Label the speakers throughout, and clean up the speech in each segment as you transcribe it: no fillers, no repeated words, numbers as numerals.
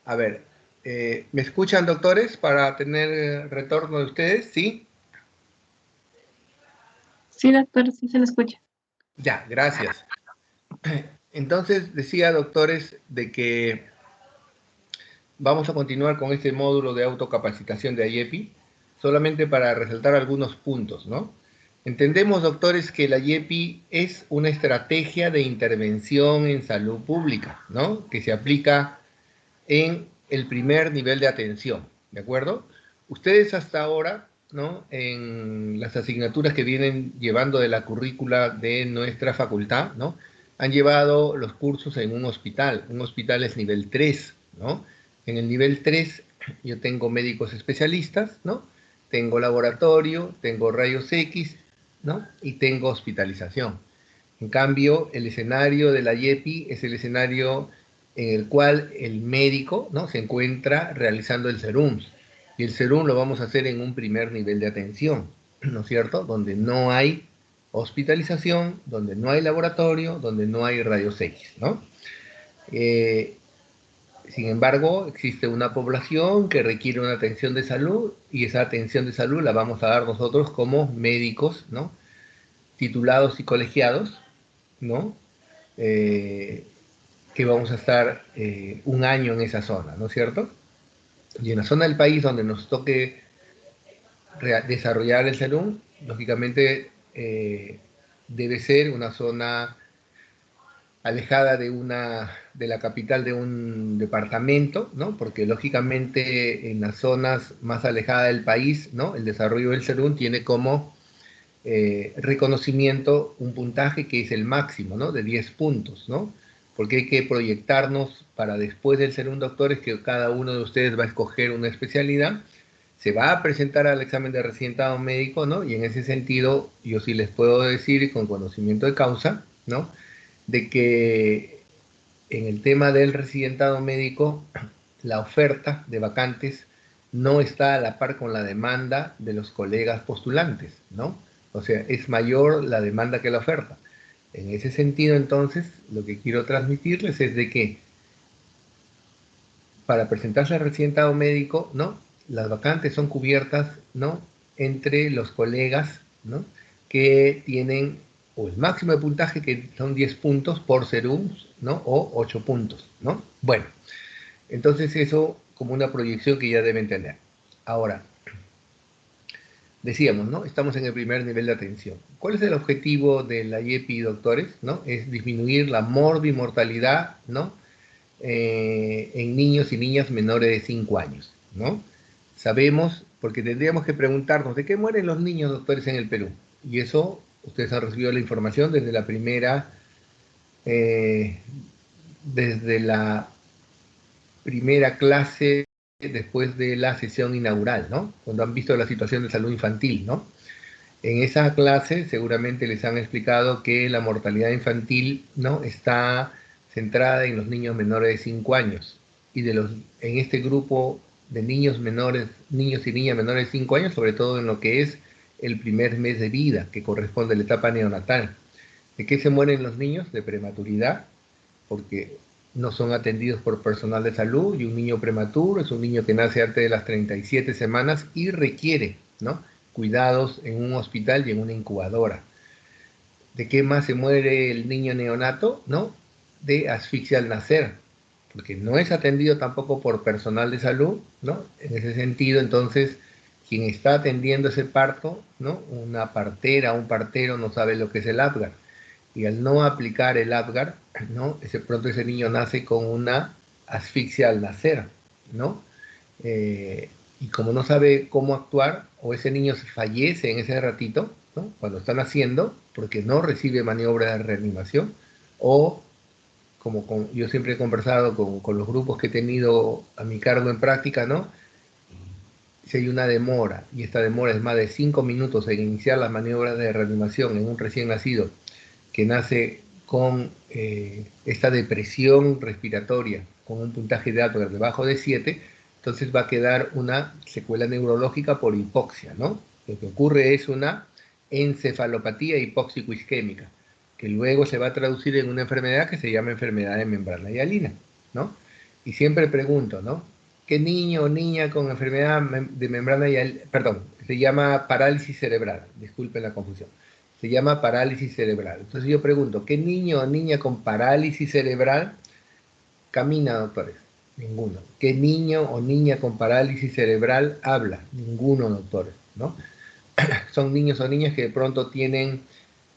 Speaker 1: A ver, ¿me escuchan, doctores, para tener retorno de ustedes? ¿Sí?
Speaker 2: Sí, doctor, sí se le escucha.
Speaker 1: Ya, gracias. Entonces, decía, doctores, de que vamos a continuar con este módulo de autocapacitación de IEPI, solamente para resaltar algunos puntos, ¿no? Entendemos, doctores, que la IEPI es una estrategia de intervención en salud pública, ¿no? Que se aplica en el primer nivel de atención, ¿de acuerdo? Ustedes hasta ahora, ¿no? En las asignaturas que vienen llevando de la currícula de nuestra facultad, ¿no? Han llevado los cursos en un hospital es nivel 3, ¿no? En el nivel 3 yo tengo médicos especialistas, ¿no? Tengo laboratorio, tengo rayos X, ¿no? Y tengo hospitalización. En cambio, el escenario de la YEPI es el escenario en el cual el médico, ¿no? Se encuentra realizando el SERUMS. Y el SERUM lo vamos a hacer en un primer nivel de atención, ¿no es cierto? Donde no hay hospitalización, donde no hay laboratorio, donde no hay rayos X, ¿no? Eh, Sin embargo, existe una población que requiere una atención de salud y esa atención de salud la vamos a dar nosotros como médicos, ¿no? Titulados y colegiados, ¿no? Eh, que vamos a estar un año en esa zona, ¿no es cierto? Y en la zona del país donde nos toque desarrollar el salón, lógicamente debe ser una zona alejada de la capital de un departamento, ¿no? Porque lógicamente en las zonas más alejadas del país, ¿no? El desarrollo del salón tiene como reconocimiento un puntaje que es el máximo, ¿no? De 10 puntos, ¿no? Porque hay que proyectarnos para después del ser un doctor, es que cada uno de ustedes va a escoger una especialidad, se va a presentar al examen de residentado médico, ¿no? Y en ese sentido, yo sí les puedo decir con conocimiento de causa, ¿no? De que en el tema del residentado médico, la oferta de vacantes no está a la par con la demanda de los colegas postulantes, ¿no? O sea, es mayor la demanda que la oferta. En ese sentido, entonces, lo que quiero transmitirles es de que para presentarse al residentado médico, ¿no? Las vacantes son cubiertas, ¿no? Entre los colegas, ¿no? Que tienen o el máximo de puntaje, que son 10 puntos por serums, ¿no? O 8 puntos, ¿no? Bueno, entonces eso como una proyección que ya deben tener. Ahora, decíamos, ¿no? Estamos en el primer nivel de atención. ¿Cuál es el objetivo de la IEPI, doctores? ¿No? Es disminuir la morbimortalidad, ¿no? En niños y niñas menores de 5 años, ¿no? Sabemos, porque tendríamos que preguntarnos, ¿de qué mueren los niños, doctores, en el Perú? Y eso, ustedes han recibido la información eh, desde la primera clase después de la sesión inaugural, ¿no? Cuando han visto la situación de salud infantil, ¿no? En esa clase seguramente les han explicado que la mortalidad infantil, ¿no? Está centrada en los niños menores de 5 años. Y en este grupo de niños menores, niños y niñas menores de 5 años, sobre todo en lo que es el primer mes de vida, que corresponde a la etapa neonatal. ¿De qué se mueren los niños? De prematuridad, porque no son atendidos por personal de salud, y un niño prematuro es un niño que nace antes de las 37 semanas y requiere, ¿no? Cuidados en un hospital y en una incubadora. ¿De qué más se muere el niño neonato? ¿No? De asfixia al nacer, porque no es atendido tampoco por personal de salud, ¿no? En ese sentido, entonces, quien está atendiendo ese parto, ¿no? Una partera, un partero no sabe lo que es el Apgar, y al no aplicar el Apgar, ¿no? Pronto ese niño nace con una asfixia al nacer, ¿no? Y como no sabe cómo actuar, o ese niño fallece en ese ratito, ¿no? Cuando está naciendo, porque no recibe maniobra de reanimación, o yo siempre he conversado con los grupos que he tenido a mi cargo en práctica, ¿no? Si hay una demora, y esta demora es más de 5 minutos en iniciar las maniobras de reanimación en un recién nacido, que nace con esta depresión respiratoria, con un puntaje de Apgar debajo de 7, entonces va a quedar una secuela neurológica por hipoxia, ¿no? Lo que ocurre es una encefalopatía hipóxico-isquémica, que luego se va a traducir en una enfermedad que se llama enfermedad de membrana hialina, ¿no? Y siempre pregunto, ¿no? ¿Qué niño o niña con enfermedad de membrana perdón, se llama parálisis cerebral, disculpen la confusión, se llama parálisis cerebral. Entonces yo pregunto, ¿qué niño o niña con parálisis cerebral camina, doctores? Ninguno. ¿Qué niño o niña con parálisis cerebral habla? Ninguno, doctores, ¿no? Son niños o niñas que de pronto tienen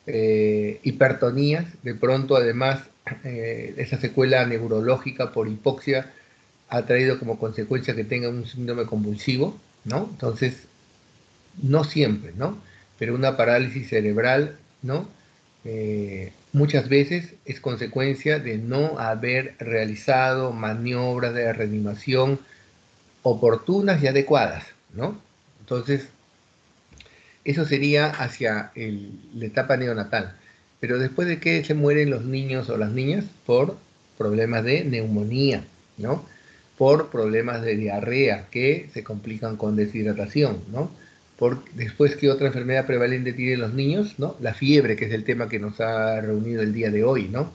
Speaker 1: hipertonías, de pronto además esa secuela neurológica por hipoxia ha traído como consecuencia que tengan un síndrome convulsivo, ¿no? Entonces, no siempre, ¿no? Pero una parálisis cerebral, ¿no? Muchas veces es consecuencia de no haber realizado maniobras de reanimación oportunas y adecuadas, ¿no? Entonces, eso sería hacia la etapa neonatal. Pero después de que se mueren los niños o las niñas por problemas de neumonía, ¿no? Por problemas de diarrea que se complican con deshidratación, ¿no? Después, ¿qué otra enfermedad prevalente tienen los niños? ¿No? La fiebre, que es el tema que nos ha reunido el día de hoy, ¿no?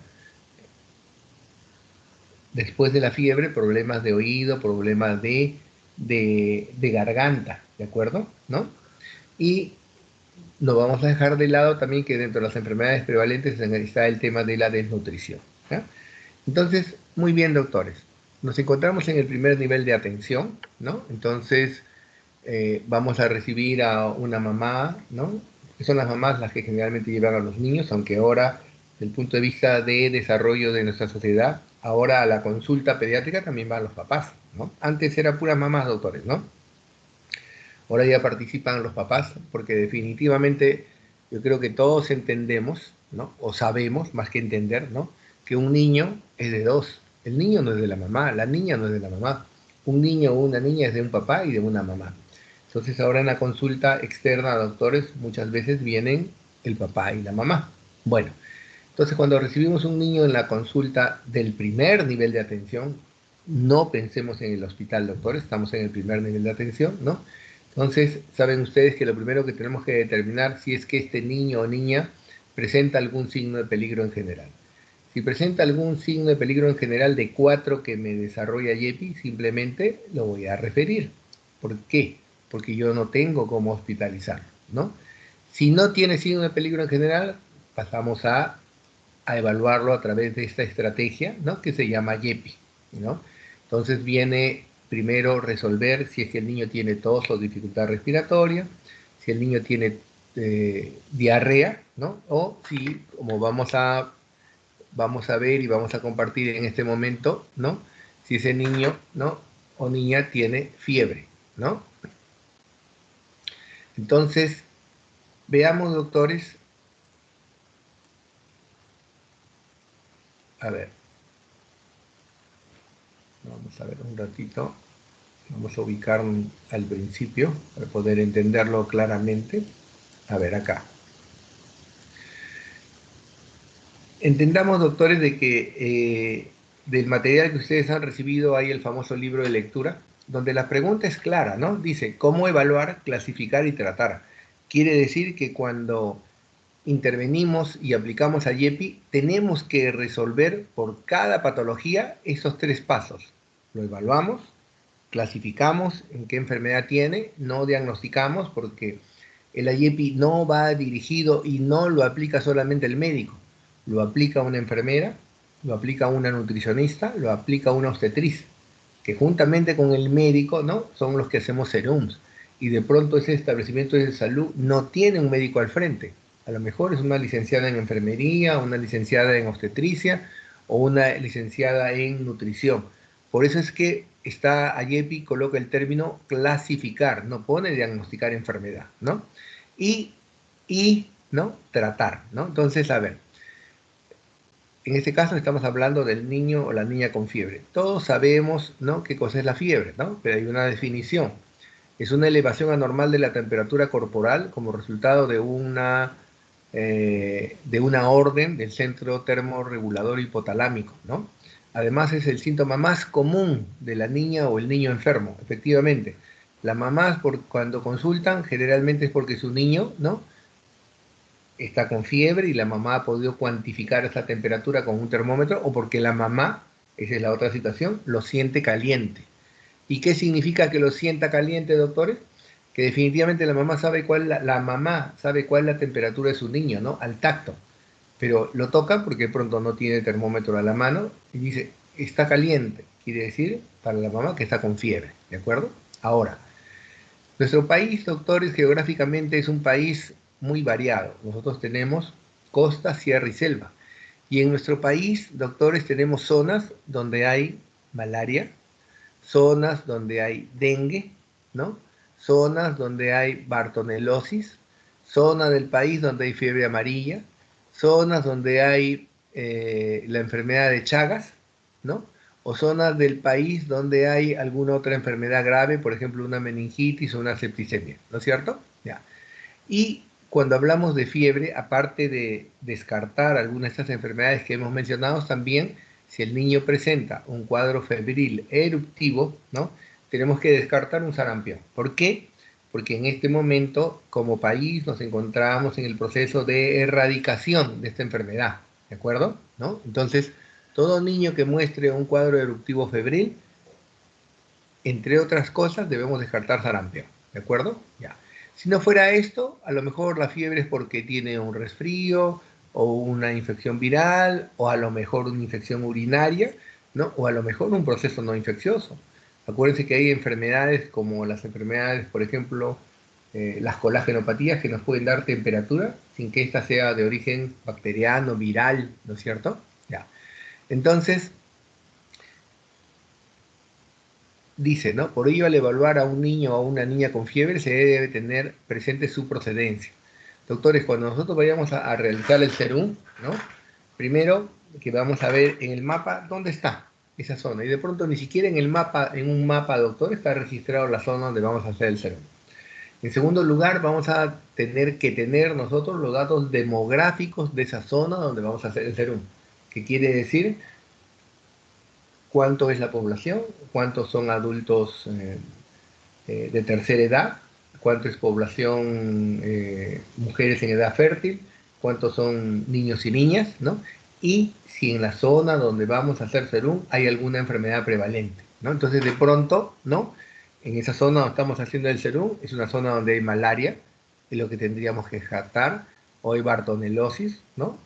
Speaker 1: Después de la fiebre, problemas de oído, problemas de garganta, ¿de acuerdo? ¿No? Y no vamos a dejar de lado también que dentro de las enfermedades prevalentes está el tema de la desnutrición, ¿ya? Entonces, muy bien, doctores. Nos encontramos en el primer nivel de atención, ¿no? Entonces, vamos a recibir a una mamá, ¿no? Que son las mamás las que generalmente llevan a los niños, aunque ahora, desde el punto de vista de desarrollo de nuestra sociedad, ahora a la consulta pediátrica también van los papás, ¿no? Antes era puras mamás, doctores, ¿no? Ahora ya participan los papás, porque definitivamente yo creo que todos entendemos, ¿no? O sabemos, más que entender, ¿no? Que un niño es de dos. El niño no es de la mamá, la niña no es de la mamá. Un niño o una niña es de un papá y de una mamá. Entonces ahora en la consulta externa a doctores muchas veces vienen el papá y la mamá. Bueno, entonces cuando recibimos un niño en la consulta del primer nivel de atención, no pensemos en el hospital, doctores, estamos en el primer nivel de atención, ¿no? Entonces, saben ustedes que lo primero que tenemos que determinar si es que este niño o niña presenta algún signo de peligro en general. Si presenta algún signo de peligro en general de 4 que me desarrolla YEPI, simplemente lo voy a referir. ¿Por qué? Porque yo no tengo cómo hospitalizarlo, ¿no? Si no tiene signo de peligro en general, pasamos a evaluarlo a través de esta estrategia, ¿no? Que se llama YEPI, ¿no? Entonces viene primero resolver si es que el niño tiene tos o dificultad respiratoria, si el niño tiene diarrea, ¿no? O si, como vamos a ver y vamos a compartir en este momento, ¿no? Si ese niño, ¿no? O niña tiene fiebre, ¿no? Entonces, veamos, doctores, a ver, vamos a ver un ratito. Vamos a ubicar al principio para poder entenderlo claramente. A ver, acá. Entendamos, doctores, de que del material que ustedes han recibido hay el famoso libro de lectura, donde la pregunta es clara, ¿no? Dice, ¿cómo evaluar, clasificar y tratar? Quiere decir que cuando intervenimos y aplicamos a YEPI, tenemos que resolver por cada patología esos 3 pasos. Lo evaluamos, clasificamos en qué enfermedad tiene, no diagnosticamos porque el IEPI no va dirigido y no lo aplica solamente el médico, lo aplica una enfermera, lo aplica una nutricionista, lo aplica una obstetriz, que juntamente con el médico, ¿no? Son los que hacemos serums. Y de pronto ese establecimiento de salud no tiene un médico al frente. A lo mejor es una licenciada en enfermería, una licenciada en obstetricia o una licenciada en nutrición. Por eso es que está AYEPI coloca el término clasificar, no pone diagnosticar enfermedad, ¿no? Y, ¿no? Tratar, ¿no? Entonces, a ver, en este caso estamos hablando del niño o la niña con fiebre. Todos sabemos, ¿no? qué cosa es la fiebre, ¿no? Pero hay una definición. Es una elevación anormal de la temperatura corporal como resultado de una orden del centro termorregulador hipotalámico, ¿no? Además es el síntoma más común de la niña o el niño enfermo, efectivamente. Las mamás cuando consultan generalmente es porque su niño, ¿no? está con fiebre y la mamá ha podido cuantificar esa temperatura con un termómetro o porque la mamá esa es la otra situación, lo siente caliente. ¿Y qué significa que lo sienta caliente, doctores? Que definitivamente la mamá sabe la mamá sabe cuál es la temperatura de su niño, ¿no? Al tacto. Pero lo toca porque pronto no tiene termómetro a la mano y dice, está caliente. Quiere decir para la mamá que está con fiebre, ¿de acuerdo? Ahora, nuestro país, doctores, geográficamente es un país muy variado. Nosotros tenemos costa, sierra y selva. Y en nuestro país, doctores, tenemos zonas donde hay malaria, zonas donde hay dengue, ¿no? Zonas donde hay bartonelosis, zonas del país donde hay fiebre amarilla, zonas donde hay la enfermedad de Chagas, ¿no? O zonas del país donde hay alguna otra enfermedad grave, por ejemplo, una meningitis o una septicemia, ¿no es cierto? Ya. Y cuando hablamos de fiebre, aparte de descartar algunas de estas enfermedades que hemos mencionado, también si el niño presenta un cuadro febril eruptivo, ¿no? Tenemos que descartar un sarampión. ¿Por qué? Porque en este momento, como país, nos encontramos en el proceso de erradicación de esta enfermedad, ¿de acuerdo? ¿No? Entonces, todo niño que muestre un cuadro eruptivo febril, entre otras cosas, debemos descartar sarampión, ¿de acuerdo? Ya. Si no fuera esto, a lo mejor la fiebre es porque tiene un resfrío o una infección viral o a lo mejor una infección urinaria, ¿no? O a lo mejor un proceso no infeccioso. Acuérdense que hay enfermedades como las enfermedades, por ejemplo, las colagenopatías que nos pueden dar temperatura sin que ésta sea de origen bacteriano, viral, ¿no es cierto? Ya. Entonces, dice, ¿no? Por ello, al evaluar a un niño o a una niña con fiebre, se debe tener presente su procedencia. Doctores, cuando nosotros vayamos a realizar el serum, ¿no? Primero, que vamos a ver en el mapa dónde está esa zona. Y de pronto, ni siquiera en el mapa, en un mapa, doctor, está registrado la zona donde vamos a hacer el serum. En segundo lugar, vamos a tener que tener nosotros los datos demográficos de esa zona donde vamos a hacer el serum. ¿Qué quiere decir? ¿Cuánto es la población? ¿Cuántos son adultos de tercera edad? ¿Cuánto es población mujeres en edad fértil? ¿Cuántos son niños y niñas? ¿No? Y si en la zona donde vamos a hacer serum hay alguna enfermedad prevalente, ¿no? Entonces, de pronto, ¿no? En esa zona donde estamos haciendo el serum es una zona donde hay malaria, es lo que tendríamos que descartar, o hay bartonelosis, ¿no?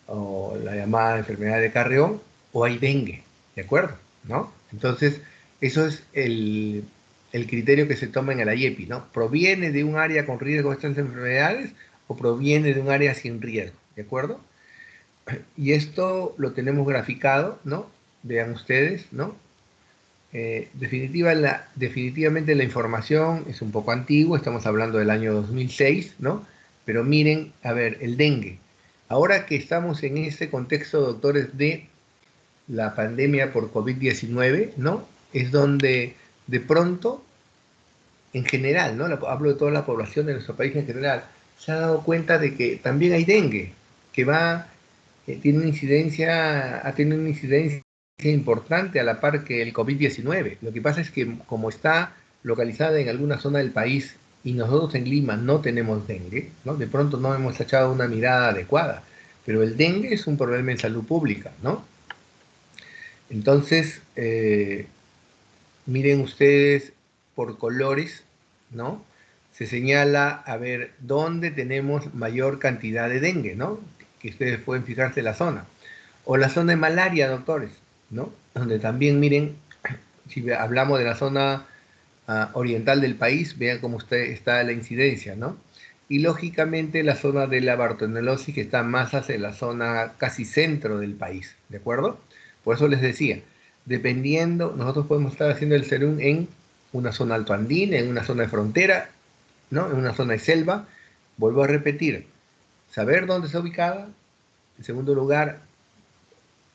Speaker 1: O la llamada enfermedad de Carrión, o hay dengue, ¿de acuerdo? ¿No? Entonces, eso es el criterio que se toma en el IEPI, ¿no? ¿Proviene de un área con riesgo de estas enfermedades o proviene de un área sin riesgo? ¿De acuerdo? Y esto lo tenemos graficado, ¿no? Vean ustedes, ¿no? Definitivamente la información es un poco antigua, estamos hablando del año 2006, ¿no? Pero miren, a ver, el dengue. Ahora que estamos en este contexto, doctores, de la pandemia por COVID-19, ¿no? Es donde de pronto, en general, ¿no? Hablo de toda la población de nuestro país en general, se ha dado cuenta de que también hay dengue, que tiene una incidencia, ha tenido una incidencia importante a la par que el COVID-19. Lo que pasa es que como está localizada en alguna zona del país y nosotros en Lima no tenemos dengue, ¿no? De pronto no hemos echado una mirada adecuada. Pero el dengue es un problema en salud pública, ¿no? Entonces, miren ustedes por colores, ¿no? Se señala a ver dónde tenemos mayor cantidad de dengue, ¿no? Que ustedes pueden fijarse la zona. O la zona de malaria, doctores, ¿no? Donde también miren, si hablamos de la zona oriental del país, vean cómo está la incidencia, ¿no? Y lógicamente la zona de la bartonelosis que está más hacia la zona casi centro del país, ¿de acuerdo? Por eso les decía, dependiendo, nosotros podemos estar haciendo el serum en una zona altoandina, en una zona de frontera, ¿no? En una zona de selva. Vuelvo a repetir, saber dónde está ubicada. En segundo lugar,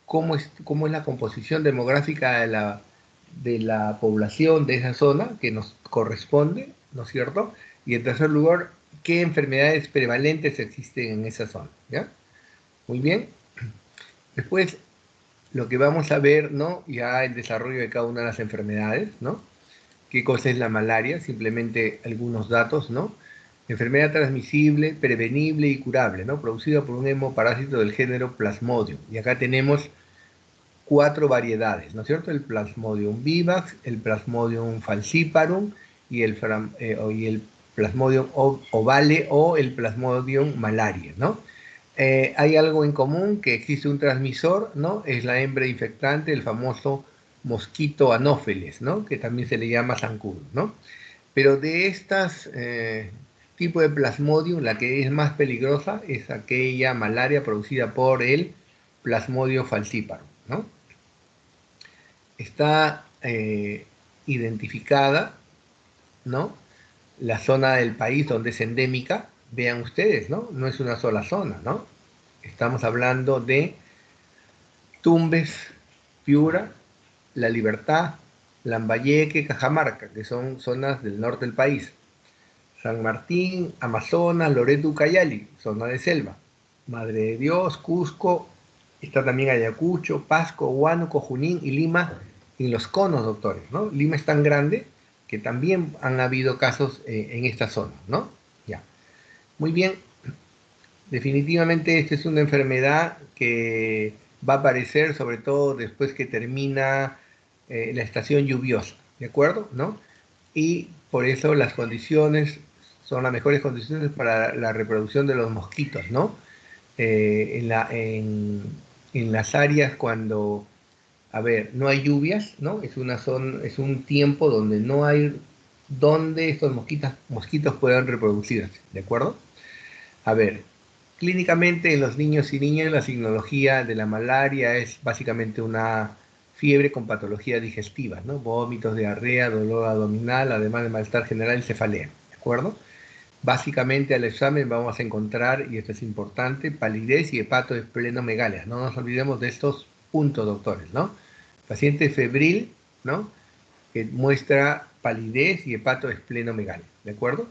Speaker 1: cómo es la composición demográfica de la población de esa zona que nos corresponde, ¿no es cierto? Y en tercer lugar, qué enfermedades prevalentes existen en esa zona, ¿ya? Muy bien. Después, lo que vamos a ver, ¿no? Ya el desarrollo de cada una de las enfermedades, ¿no? ¿Qué cosa es la malaria? Simplemente algunos datos, ¿no? Enfermedad transmisible, prevenible y curable, ¿no? Producida por un hemoparásito del género Plasmodium. Y acá tenemos 4 variedades, ¿no es cierto? El Plasmodium vivax, el Plasmodium falciparum y el Plasmodium ovale o el Plasmodium malaria, ¿no? Hay algo en común, que existe un transmisor, ¿no? Es la hembra infectante, el famoso mosquito anófeles, ¿no? Que también se le llama zancudo, ¿no? Pero de estas tipos de Plasmodium, la que es más peligrosa es aquella malaria producida por el Plasmodium falciparum, ¿no? Está identificada, ¿no? La zona del país donde es endémica, vean ustedes, ¿no? No es una sola zona, ¿no? Estamos hablando de Tumbes, Piura, La Libertad, Lambayeque, Cajamarca, que son zonas del norte del país. San Martín, Amazonas, Loreto, Ucayali, zona de selva. Madre de Dios, Cusco, está también Ayacucho, Pasco, Huánuco, Junín y Lima en los conos, doctores, ¿no? Lima es tan grande que también han habido casos en esta zona, ¿no? Ya. Muy bien, definitivamente esta es una enfermedad que va a aparecer sobre todo después que termina la estación lluviosa, ¿de acuerdo? ¿No? Y por eso las condiciones son las mejores condiciones para la reproducción de los mosquitos, ¿no? En las áreas cuando, a ver, no hay lluvias, ¿no? Es un tiempo donde no hay donde estos mosquitos puedan reproducirse, ¿de acuerdo? A ver, clínicamente en los niños y niñas la signología de la malaria es básicamente una fiebre con patología digestiva, ¿no? Vómitos, diarrea, dolor abdominal, además de malestar general y cefalea, ¿de acuerdo? Básicamente al examen vamos a encontrar, y esto es importante, palidez y hepatoesplenomegalia. No nos olvidemos de estos puntos, doctores, ¿no? Paciente febril, ¿no? Que muestra palidez y hepatoesplenomegalia, ¿de acuerdo?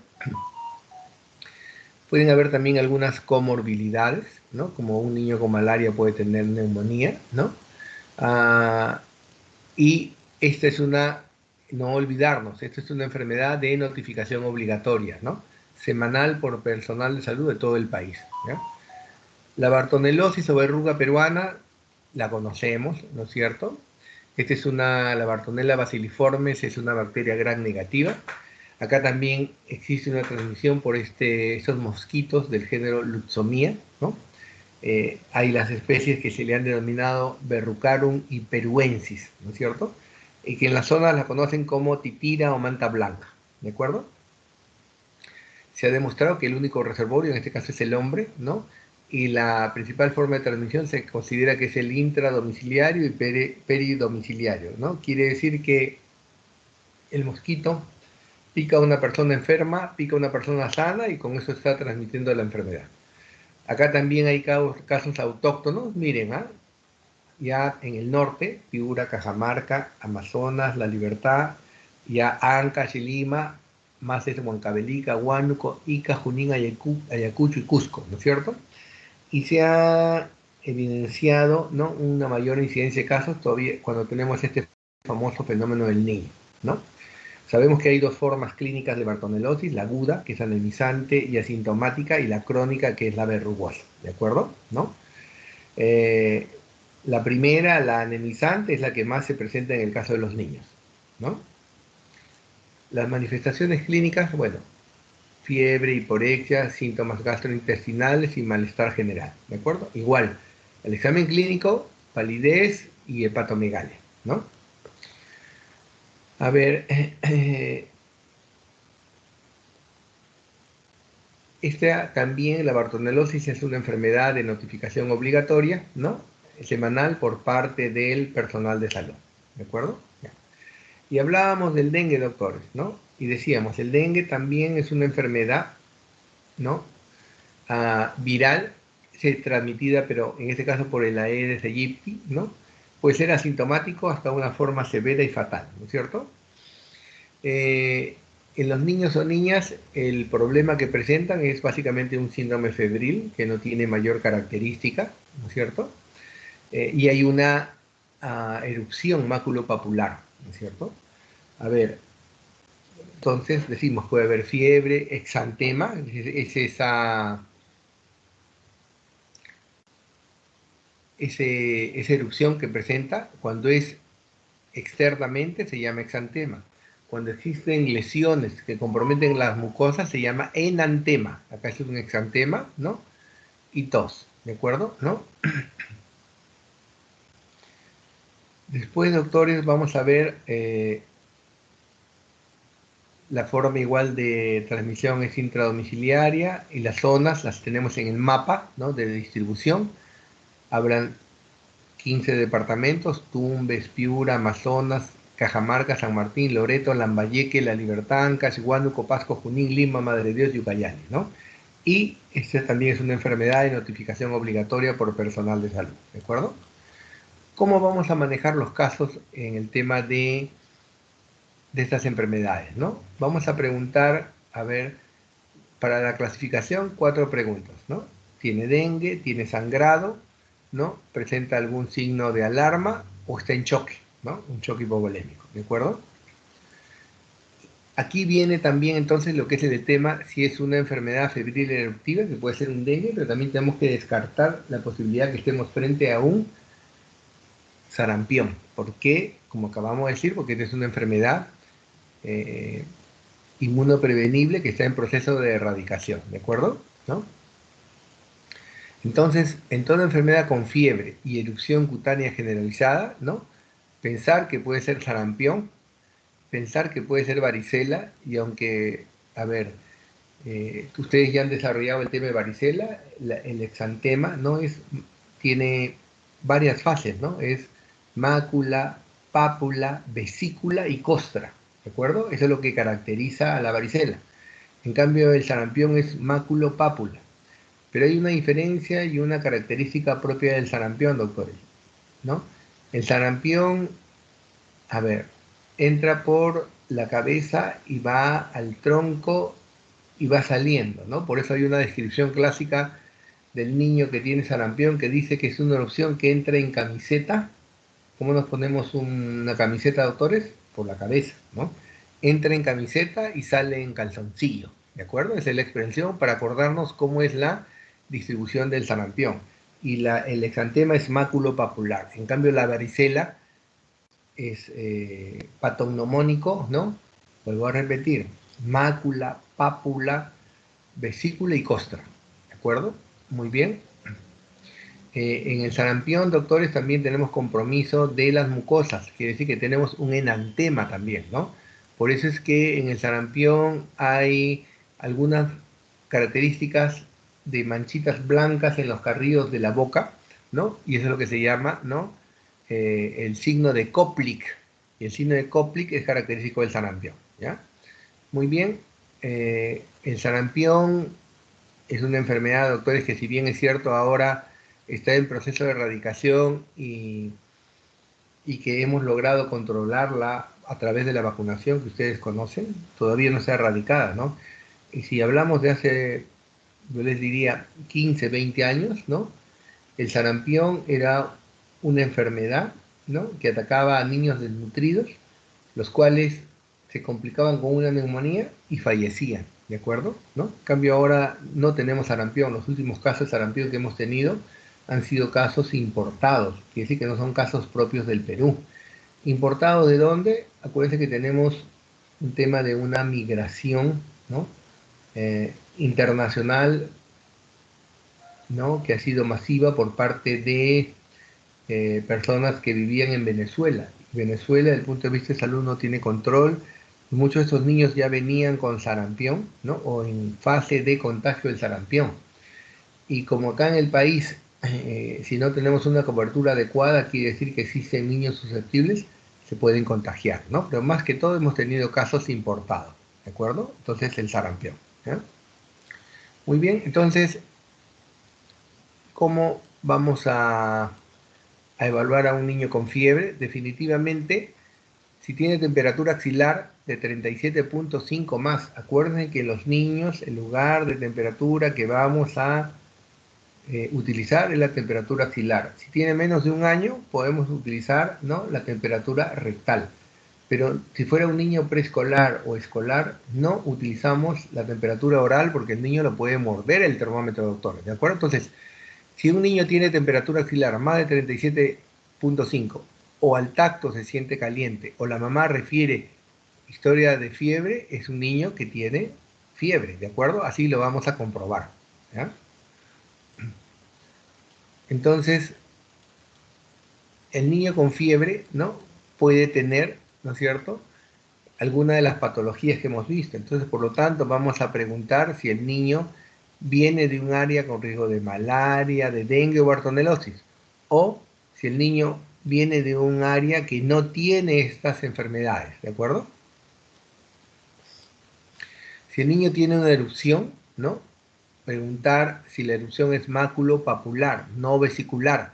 Speaker 1: Pueden haber también algunas comorbilidades, ¿no? Como un niño con malaria puede tener neumonía, ¿no? Ah, y esta es no olvidarnos, esta es una enfermedad de notificación obligatoria, ¿no? Semanal por personal de salud de todo el país, ¿ya? La bartonelosis o verruga peruana la conocemos, ¿no es cierto? La Bartonella bacilliformes es una bacteria gram negativa. Acá también existe una transmisión por estos mosquitos del género Lutzomia, ¿no? Hay las especies que se le han denominado Verrucarum y peruensis, ¿no es cierto? Y que en la zona la conocen como titira o manta blanca, ¿de acuerdo? Se ha demostrado que el único reservorio en este caso es el hombre, ¿no? Y la principal forma de transmisión se considera que es el intradomiciliario y peridomiciliario, ¿no? Quiere decir que el mosquito pica a una persona enferma, pica a una persona sana y con eso está transmitiendo la enfermedad. Acá también hay casos autóctonos, miren, ¿ah? Ya en el norte, Piura, Cajamarca, Amazonas, La Libertad, ya Ancash y Lima, más es Huancavelica, Huánuco, Ica, Junín, Ayacucho y Cusco, ¿no es cierto? Y se ha evidenciado, ¿no?, una mayor incidencia de casos todavía cuando tenemos este famoso fenómeno del niño, ¿no? Sabemos que hay dos formas clínicas de bartonelosis, la aguda, que es anemizante y asintomática, y la crónica, que es la verrugosa, ¿de acuerdo? ¿No? La primera, la anemizante, es la que más se presenta en el caso de los niños, ¿no? Las manifestaciones clínicas, bueno, fiebre, hiporexia, síntomas gastrointestinales y malestar general, ¿de acuerdo? Igual, el examen clínico, palidez y hepatomegalia, ¿no? A ver, esta también, la bartonelosis, es una enfermedad de notificación obligatoria, ¿no? Semanal por parte del personal de salud, ¿de acuerdo? Ya. Y hablábamos del dengue, doctores, ¿no? Y decíamos, el dengue también es una enfermedad, ¿no? Viral, transmitida, pero en este caso por el Aedes aegypti, ¿no? Puede ser asintomático hasta una forma severa y fatal, ¿no es cierto? En los niños o niñas, el problema que presentan es básicamente un síndrome febril que no tiene mayor característica, ¿no es cierto? Y hay una erupción maculopapular, ¿no es cierto? A ver, entonces decimos, puede haber fiebre, exantema, es esa esa erupción que presenta. Cuando es externamente se llama exantema. Cuando existen lesiones que comprometen las mucosas se llama enantema. Acá es un exantema, ¿no? Y tos, ¿de acuerdo? ¿No? Después, doctores, vamos a ver la forma igual de transmisión es intradomiciliaria y las zonas las tenemos en el mapa, ¿no?, de distribución. Habrán 15 departamentos: Tumbes, Piura, Amazonas, Cajamarca, San Martín, Loreto, Lambayeque, La Libertad, Ancash, Huánuco, Pasco, Junín, Lima, Madre de Dios y Ucayali, ¿no? Y esta también es una enfermedad de notificación obligatoria por personal de salud, ¿de acuerdo? ¿Cómo vamos a manejar los casos en el tema de estas enfermedades, ¿no? Vamos a preguntar, a ver, para la clasificación, 4 preguntas, ¿no? ¿Tiene dengue? ¿Tiene sangrado? ¿No? ¿Presenta algún signo de alarma? ¿O está en choque? ¿No? Un choque hipovolémico, ¿de acuerdo? Aquí viene también entonces lo que es el tema, si es una enfermedad febril eruptiva, que puede ser un dengue, pero también tenemos que descartar la posibilidad que estemos frente a un sarampión. ¿Por qué? Como acabamos de decir, porque esta es una enfermedad inmunoprevenible que está en proceso de erradicación, ¿de acuerdo? ¿No? Entonces, en toda enfermedad con fiebre y erupción cutánea generalizada, ¿no?, pensar que puede ser sarampión, pensar que puede ser varicela, y aunque, a ver, ustedes ya han desarrollado el tema de varicela, el exantema, ¿no?, tiene varias fases, ¿no? Es mácula, pápula, vesícula y costra, ¿de acuerdo? Eso es lo que caracteriza a la varicela. En cambio, el sarampión es máculo-pápula. Pero hay una diferencia y una característica propia del sarampión, doctores, ¿no? El sarampión, a ver, entra por la cabeza y va al tronco y va saliendo, ¿no? Por eso hay una descripción clásica del niño que tiene sarampión que dice que es una erupción que entra en camiseta. ¿Cómo nos ponemos una camiseta, doctores? Por la cabeza, ¿no? Entra en camiseta y sale en calzoncillo, ¿de acuerdo? Esa es la expresión para acordarnos cómo es la distribución del sarampión. Y el exantema es máculo-papular. En cambio, la varicela es patognomónico, ¿no? Vuelvo a repetir: mácula, pápula, vesícula y costra, ¿de acuerdo? Muy bien. En el sarampión, doctores, también tenemos compromiso de las mucosas, quiere decir que tenemos un enantema también, ¿no? Por eso es que en el sarampión hay algunas características de manchitas blancas en los carrillos de la boca, ¿no? Y eso es lo que se llama, ¿no?, el signo de Koplik. Y el signo de Koplik es característico del sarampión, ¿ya? Muy bien. El sarampión es una enfermedad, doctores, que si bien es cierto ahora está en proceso de erradicación y que hemos logrado controlarla a través de la vacunación que ustedes conocen, todavía no está erradicada, ¿no? Y si hablamos de hace, yo les diría, 15, 20 años, ¿no?, el sarampión era una enfermedad, ¿no?, que atacaba a niños desnutridos, los cuales se complicaban con una neumonía y fallecían, ¿de acuerdo? ¿No? En cambio ahora no tenemos sarampión. Los últimos casos de sarampión que hemos tenido han sido casos importados, quiere decir que no son casos propios del Perú. ¿Importados de dónde? Acuérdense que tenemos un tema de una migración, ¿no?, internacional, ¿no?, que ha sido masiva por parte de personas que vivían en Venezuela. Venezuela, desde el punto de vista de salud, no tiene control. Muchos de estos niños ya venían con sarampión, ¿no?, o en fase de contagio del sarampión. Y como acá en el país, si no tenemos una cobertura adecuada, quiere decir que existen niños susceptibles, se pueden contagiar, ¿no? Pero más que todo hemos tenido casos importados, ¿de acuerdo? Entonces, el sarampión, ¿ya? Muy bien, entonces, ¿cómo vamos a evaluar a un niño con fiebre? Definitivamente, si tiene temperatura axilar de 37.5 más, acuérdense que los niños, el lugar de temperatura que vamos a utilizar es la temperatura axilar. Si tiene menos de un año, podemos utilizar, ¿no?, la temperatura rectal. Pero si fuera un niño preescolar o escolar, no utilizamos la temperatura oral porque el niño lo puede morder el termómetro, doctor, ¿de acuerdo? Entonces, Si un niño tiene temperatura axilar más de 37.5 o al tacto se siente caliente o la mamá refiere historia de fiebre, es un niño que tiene fiebre, ¿de acuerdo? Así lo vamos a comprobar, ¿ya? Entonces, el niño con fiebre, ¿no? Puede tener, ¿no es cierto?, alguna de las patologías que hemos visto. Entonces, por lo tanto, vamos a preguntar si el niño viene de un área con riesgo de malaria, de dengue o bartonelosis, o si el niño viene de un área que no tiene estas enfermedades, ¿de acuerdo? Si el niño tiene una erupción, ¿no? Preguntar si la erupción es máculo-papular, no vesicular,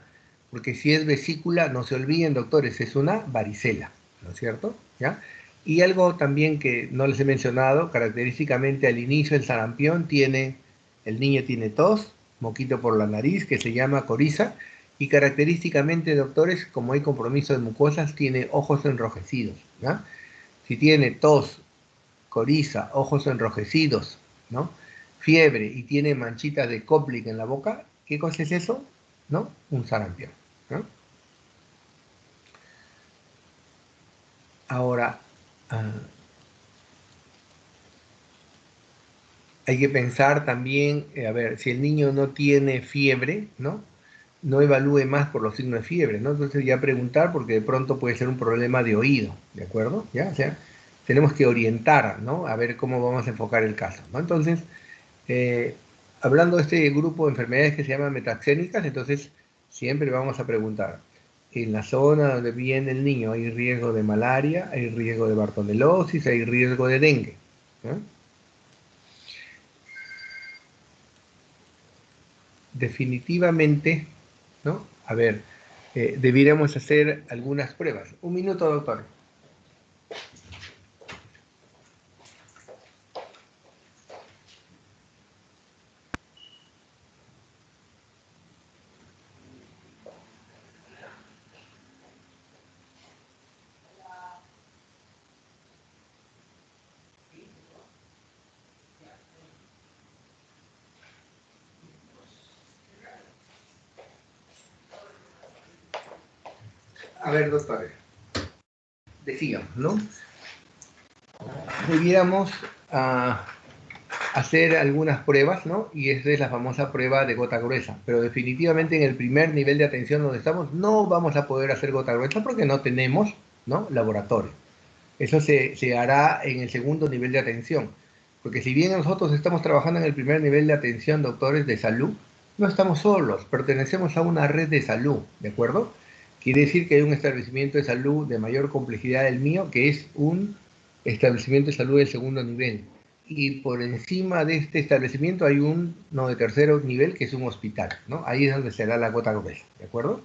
Speaker 1: porque si es vesícula, no se olviden, doctores, es una varicela, ¿no es cierto? ¿Ya? Y algo también que no les he mencionado, característicamente al inicio del sarampión el niño tiene tos, moquito por la nariz, que se llama coriza, y característicamente, doctores, como hay compromiso de mucosas, tiene ojos enrojecidos, ¿ya? Si tiene tos, coriza, ojos enrojecidos, ¿no? Fiebre y tiene manchitas de Koplik en la boca, ¿qué cosa es eso? ¿No? Un sarampión, ¿no? Ahora, hay que pensar también, a ver, si el niño no tiene fiebre, ¿no? No evalúe más por los signos de fiebre, ¿no? Entonces ya preguntar porque de pronto puede ser un problema de oído, ¿de acuerdo? ¿Ya? O sea, tenemos que orientar, ¿no? A ver cómo vamos a enfocar el caso, ¿no? Entonces, Eh, hablando de este grupo de enfermedades que se llaman metaxénicas, entonces siempre vamos a preguntar, en la zona donde viene el niño, ¿hay riesgo de malaria? ¿Hay riesgo de bartonelosis? ¿Hay riesgo de dengue? ¿No? Definitivamente, ¿no? A ver, debiéramos hacer algunas pruebas. Un minuto, doctor. A ver, doctor, decíamos, ¿no? Debiéramos hacer algunas pruebas, ¿no? Y esta es la famosa prueba de gota gruesa. Pero definitivamente en el primer nivel de atención donde estamos no vamos a poder hacer gota gruesa porque no tenemos, ¿no?, laboratorio. Eso se hará en el segundo nivel de atención. Porque si bien nosotros estamos trabajando en el primer nivel de atención, doctores de salud, no estamos solos, pertenecemos a una red de salud, ¿de acuerdo? Quiere decir que hay un establecimiento de salud de mayor complejidad del mío, que es un establecimiento de salud del segundo nivel. Y por encima de este establecimiento hay no, de tercer nivel, que es un hospital, ¿no? Ahí es donde se da la gota gruesa, ¿de acuerdo?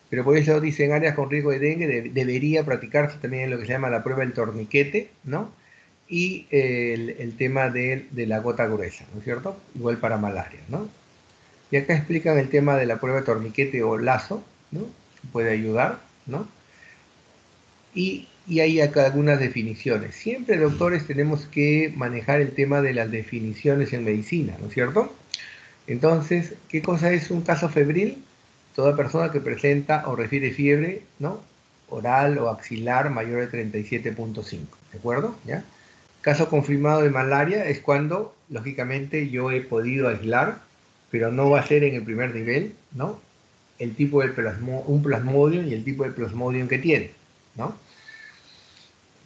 Speaker 1: Pero por eso dicen áreas con riesgo de dengue debería practicarse también en lo que se llama la prueba del torniquete, ¿no? Y el tema de la gota gruesa, ¿no es cierto? Igual para malaria, ¿no? Y acá explican el tema de la prueba de torniquete o lazo, ¿no? Puede ayudar, ¿no? Y hay acá algunas definiciones. Siempre, doctores, tenemos que manejar el tema de las definiciones en medicina, ¿no es cierto? Entonces, ¿qué cosa es un caso febril? Toda persona que presenta o refiere fiebre, ¿no?, oral o axilar mayor de 37.5, ¿de acuerdo? ¿Ya? Caso confirmado de malaria es cuando, lógicamente, yo he podido aislar, pero no va a ser en el primer nivel, ¿no?, el tipo de un plasmodium y el tipo de plasmodium que tiene, ¿no?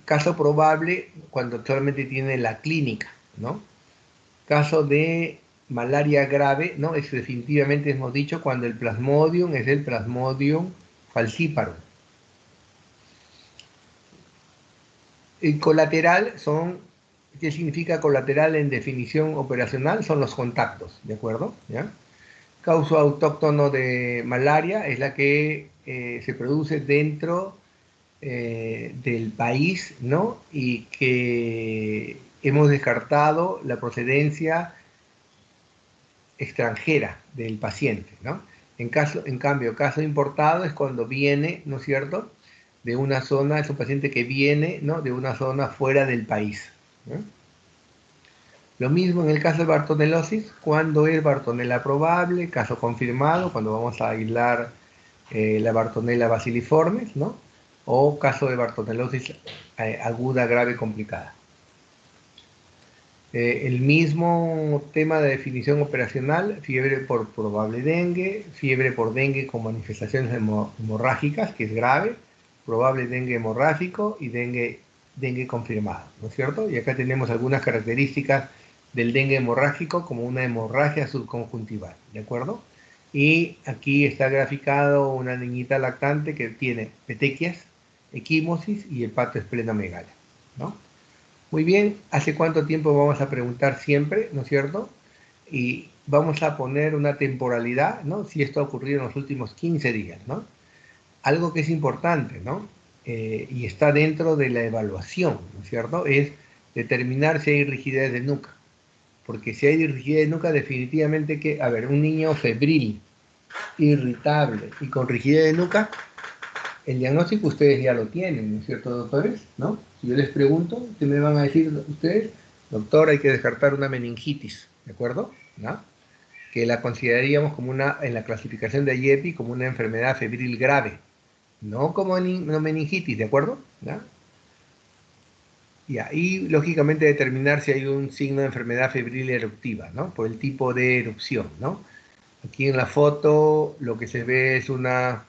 Speaker 1: Caso probable cuando solamente tiene la clínica, ¿no? Caso de malaria grave, ¿no? Es definitivamente, hemos dicho, cuando el plasmodium es el plasmodium falciparum. El colateral ¿qué significa colateral en definición operacional? Son los contactos, ¿de acuerdo? ¿Ya? Causa autóctono de malaria es la que se produce dentro del país, ¿no? Y que hemos descartado la procedencia extranjera del paciente, ¿no? En cambio, caso importado es cuando viene, ¿no es cierto?, de una zona, es un paciente que viene, ¿no?, de una zona fuera del país, ¿no? Lo mismo en el caso de bartonelosis, cuando es bartonella probable, caso confirmado, cuando vamos a aislar la bartonella basiliformes, ¿no? O caso de bartonelosis aguda, grave, complicada. El mismo tema de definición operacional, fiebre por probable dengue, fiebre por dengue con manifestaciones hemorrágicas, que es grave, probable dengue hemorrágico y dengue confirmado, ¿no es cierto? Y acá tenemos algunas características del dengue hemorrágico como una hemorragia subconjuntival, ¿de acuerdo? Y aquí está graficado una niñita lactante que tiene petequias, equimosis y hepatoesplenomegalia, ¿no? Muy bien, ¿hace cuánto tiempo vamos a preguntar siempre, ¿no es cierto? Y vamos a poner una temporalidad, ¿no? Si esto ha ocurrido en los últimos 15 días, ¿no? Algo que es importante, ¿no? Y está dentro de la evaluación, ¿no es cierto? Es determinar si hay rigidez de nuca. Porque si hay rigidez de nuca, definitivamente que, a ver, un niño febril, irritable y con rigidez de nuca, el diagnóstico ustedes ya lo tienen, ¿no es cierto, doctores? ¿No? Si yo les pregunto, ¿qué me van a decir ustedes? Doctor, hay que descartar una meningitis, ¿de acuerdo? ¿No? Que la consideraríamos como una, en la clasificación de IEPI, como una enfermedad febril grave, no como no meningitis, ¿de acuerdo? ¿No? Y ahí, lógicamente, determinar si hay un signo de enfermedad febril eruptiva, ¿no? Por el tipo de erupción, ¿no? Aquí en la foto lo que se ve es una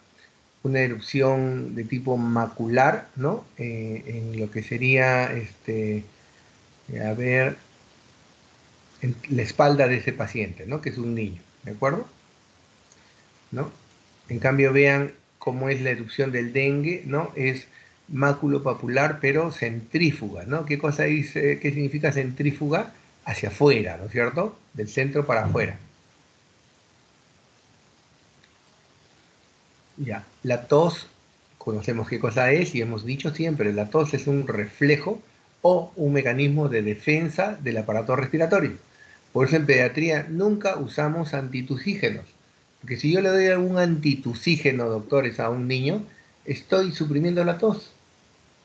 Speaker 1: erupción de tipo macular, ¿no? En lo que sería, a ver, en la espalda de ese paciente, ¿no? Que es un niño, ¿de acuerdo? ¿No? En cambio, vean cómo es la erupción del dengue, ¿no? Es maculopapular, pero centrífuga, ¿no? ¿Qué cosa dice, qué significa centrífuga? Hacia afuera, ¿no es cierto? Del centro para afuera. Ya, la tos, conocemos qué cosa es y hemos dicho siempre, la tos es un reflejo o un mecanismo de defensa del aparato respiratorio. Por eso en pediatría nunca usamos antitusígenos, porque si yo le doy algún antitusígeno, doctores, a un niño, estoy suprimiendo la tos.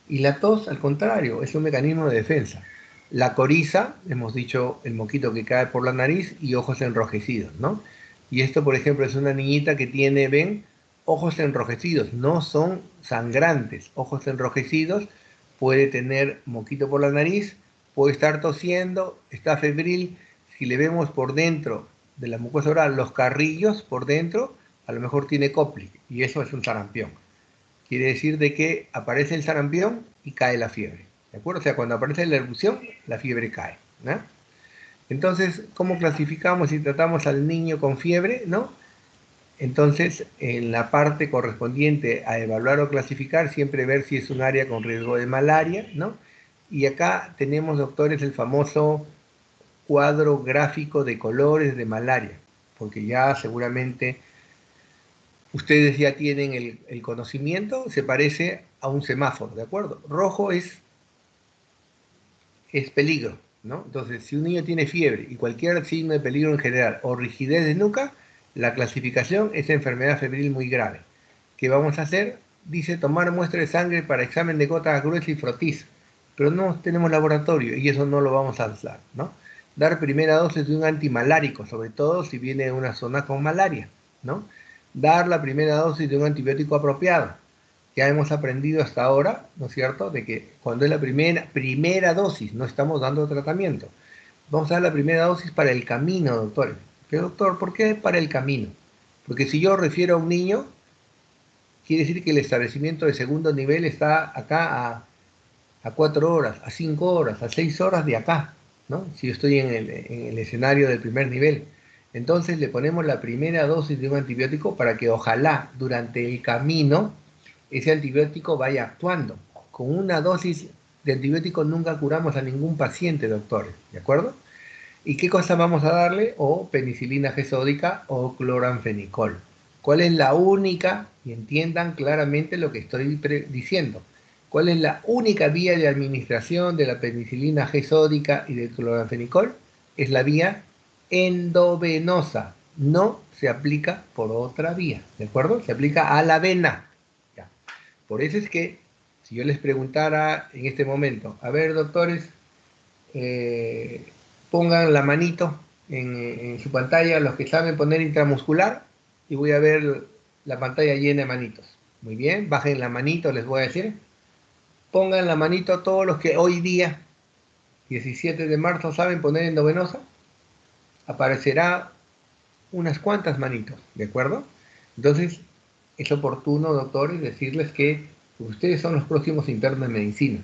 Speaker 1: Y la tos, al contrario, es un mecanismo de defensa. La coriza, hemos dicho el moquito que cae por la nariz y ojos enrojecidos, ¿no? Y esto, por ejemplo, es una niñita que tiene, ven, ojos enrojecidos, no son sangrantes, ojos enrojecidos, puede tener moquito por la nariz, puede estar tosiendo, está febril. Si le vemos por dentro de la mucosa oral los carrillos por dentro, a lo mejor tiene cóplica y eso es un sarampión. Quiere decir de que aparece el sarampión y cae la fiebre, ¿de acuerdo? O sea, cuando aparece la erupción, la fiebre cae, ¿no? Entonces, ¿cómo clasificamos y tratamos al niño con fiebre, no? Entonces, en la parte correspondiente a evaluar o clasificar, siempre ver si es un área con riesgo de malaria, ¿no? Y acá tenemos, doctores, el famoso cuadro gráfico de colores de malaria, porque ya seguramente ustedes ya tienen el conocimiento, se parece a un semáforo, ¿de acuerdo? Rojo es peligro, ¿no? Entonces, si un niño tiene fiebre y cualquier signo de peligro en general o rigidez de nuca, la clasificación es enfermedad febril muy grave. ¿Qué vamos a hacer? Dice tomar muestra de sangre para examen de gotas gruesas y frotis, pero no tenemos laboratorio y eso no lo vamos a usar, ¿no? Dar primera dosis de un antimalárico, sobre todo si viene de una zona con malaria, ¿no? Dar la primera dosis de un antibiótico apropiado. Ya hemos aprendido hasta ahora, ¿no es cierto?, de que cuando es la primera dosis, no estamos dando tratamiento. Vamos a dar la primera dosis para el camino, doctor. ¿Qué, doctor? ¿Por qué para el camino? Porque si yo refiero a un niño, quiere decir que el establecimiento de segundo nivel está acá a 4 horas, a 5 horas, a 6 horas de acá, ¿no? Si yo estoy en el escenario del primer nivel. Entonces le ponemos la primera dosis de un antibiótico para que ojalá durante el camino ese antibiótico vaya actuando. Con una dosis de antibiótico nunca curamos a ningún paciente, doctores, ¿de acuerdo? ¿Y qué cosa vamos a darle? O penicilina G sódica o cloranfenicol. ¿Cuál es la única, y entiendan claramente lo que estoy diciendo, cuál es la única vía de administración de la penicilina G sódica y del cloranfenicol? Es la vía endovenosa, no se aplica por otra vía, ¿de acuerdo? Se aplica a la vena. Ya. Por eso es que, si yo les preguntara en este momento, a ver, doctores, pongan la manito en su pantalla, los que saben poner intramuscular, y voy a ver la pantalla llena de manitos. Muy bien, bajen la manito, les voy a decir. Pongan la manito todos los que hoy día, 17 de marzo, saben poner endovenosa. Aparecerá unas cuantas manitos, ¿de acuerdo? Entonces, es oportuno, doctores, decirles que ustedes son los próximos internos de medicina.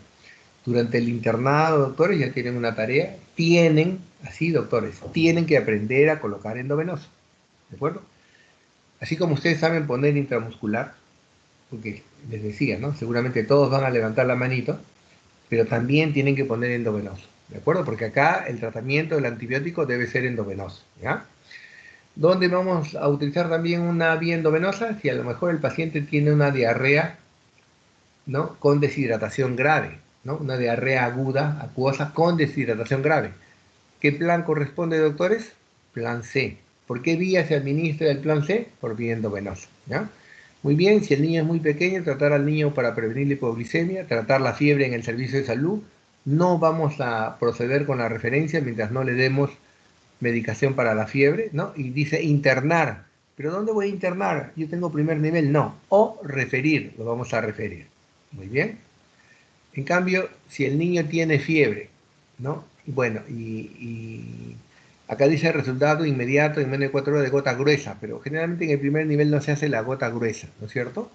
Speaker 1: Durante el internado, doctores, ya tienen una tarea. Tienen, así, doctores, tienen que aprender a colocar endovenoso, ¿de acuerdo? Así como ustedes saben poner intramuscular, porque les decía, ¿no? Seguramente todos van a levantar la manito, pero también tienen que poner endovenoso, ¿de acuerdo? Porque acá el tratamiento del antibiótico debe ser endovenoso, ¿ya? ¿Dónde vamos a utilizar también una vía endovenosa? Si a lo mejor el paciente tiene una diarrea, ¿no? Con deshidratación grave, ¿no? Una diarrea aguda, acuosa, con deshidratación grave. ¿Qué plan corresponde, doctores? Plan C. ¿Por qué vía se administra el plan C? Por vía endovenosa, ¿ya? Muy bien, si el niño es muy pequeño, tratar al niño para prevenir la hipoglicemia, tratar la fiebre en el servicio de salud. No vamos a proceder con la referencia mientras no le demos medicación para la fiebre, ¿no? Y dice internar. ¿Pero dónde voy a internar? Yo tengo primer nivel, no. O referir, lo vamos a referir. Muy bien. En cambio, si el niño tiene fiebre, ¿no? Bueno, y acá dice resultado inmediato en menos de 4 horas de gota gruesa, pero generalmente en el primer nivel no se hace la gota gruesa, ¿no es cierto?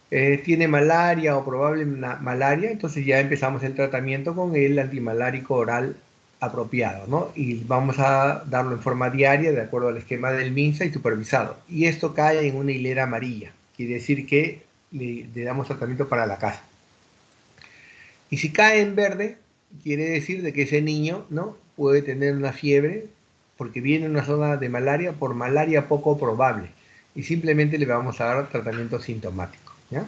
Speaker 1: Tiene malaria o probable malaria, entonces ya empezamos el tratamiento con el antimalárico oral apropiado, ¿no? Y vamos a darlo en forma diaria de acuerdo al esquema del MINSA y supervisado. Y esto cae en una hilera amarilla, quiere decir que le damos tratamiento para la casa. Y si cae en verde, quiere decir de que ese niño, ¿no? Puede tener una fiebre porque viene en una zona de malaria por malaria poco probable. Y simplemente le vamos a dar tratamiento sintomático, ¿ya?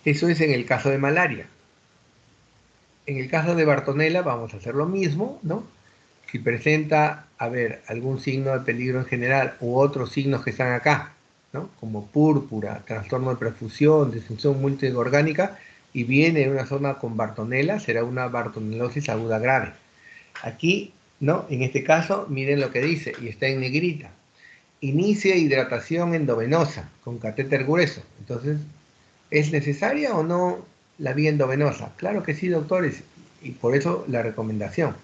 Speaker 1: Eso es en el caso de malaria. En el caso de Bartonella vamos a hacer lo mismo, ¿no? Si presenta, a ver, algún signo de peligro en general u otros signos que están acá, ¿no? Como púrpura, trastorno de perfusión, disfunción multiorgánica, y viene en una zona con Bartonella, será una bartonelosis aguda grave. Aquí, ¿no? En este caso, miren lo que dice, y está en negrita. Inicia hidratación endovenosa con catéter grueso. Entonces, ¿es necesaria o no la vía endovenosa? Claro que sí, doctores, y por eso la recomendación.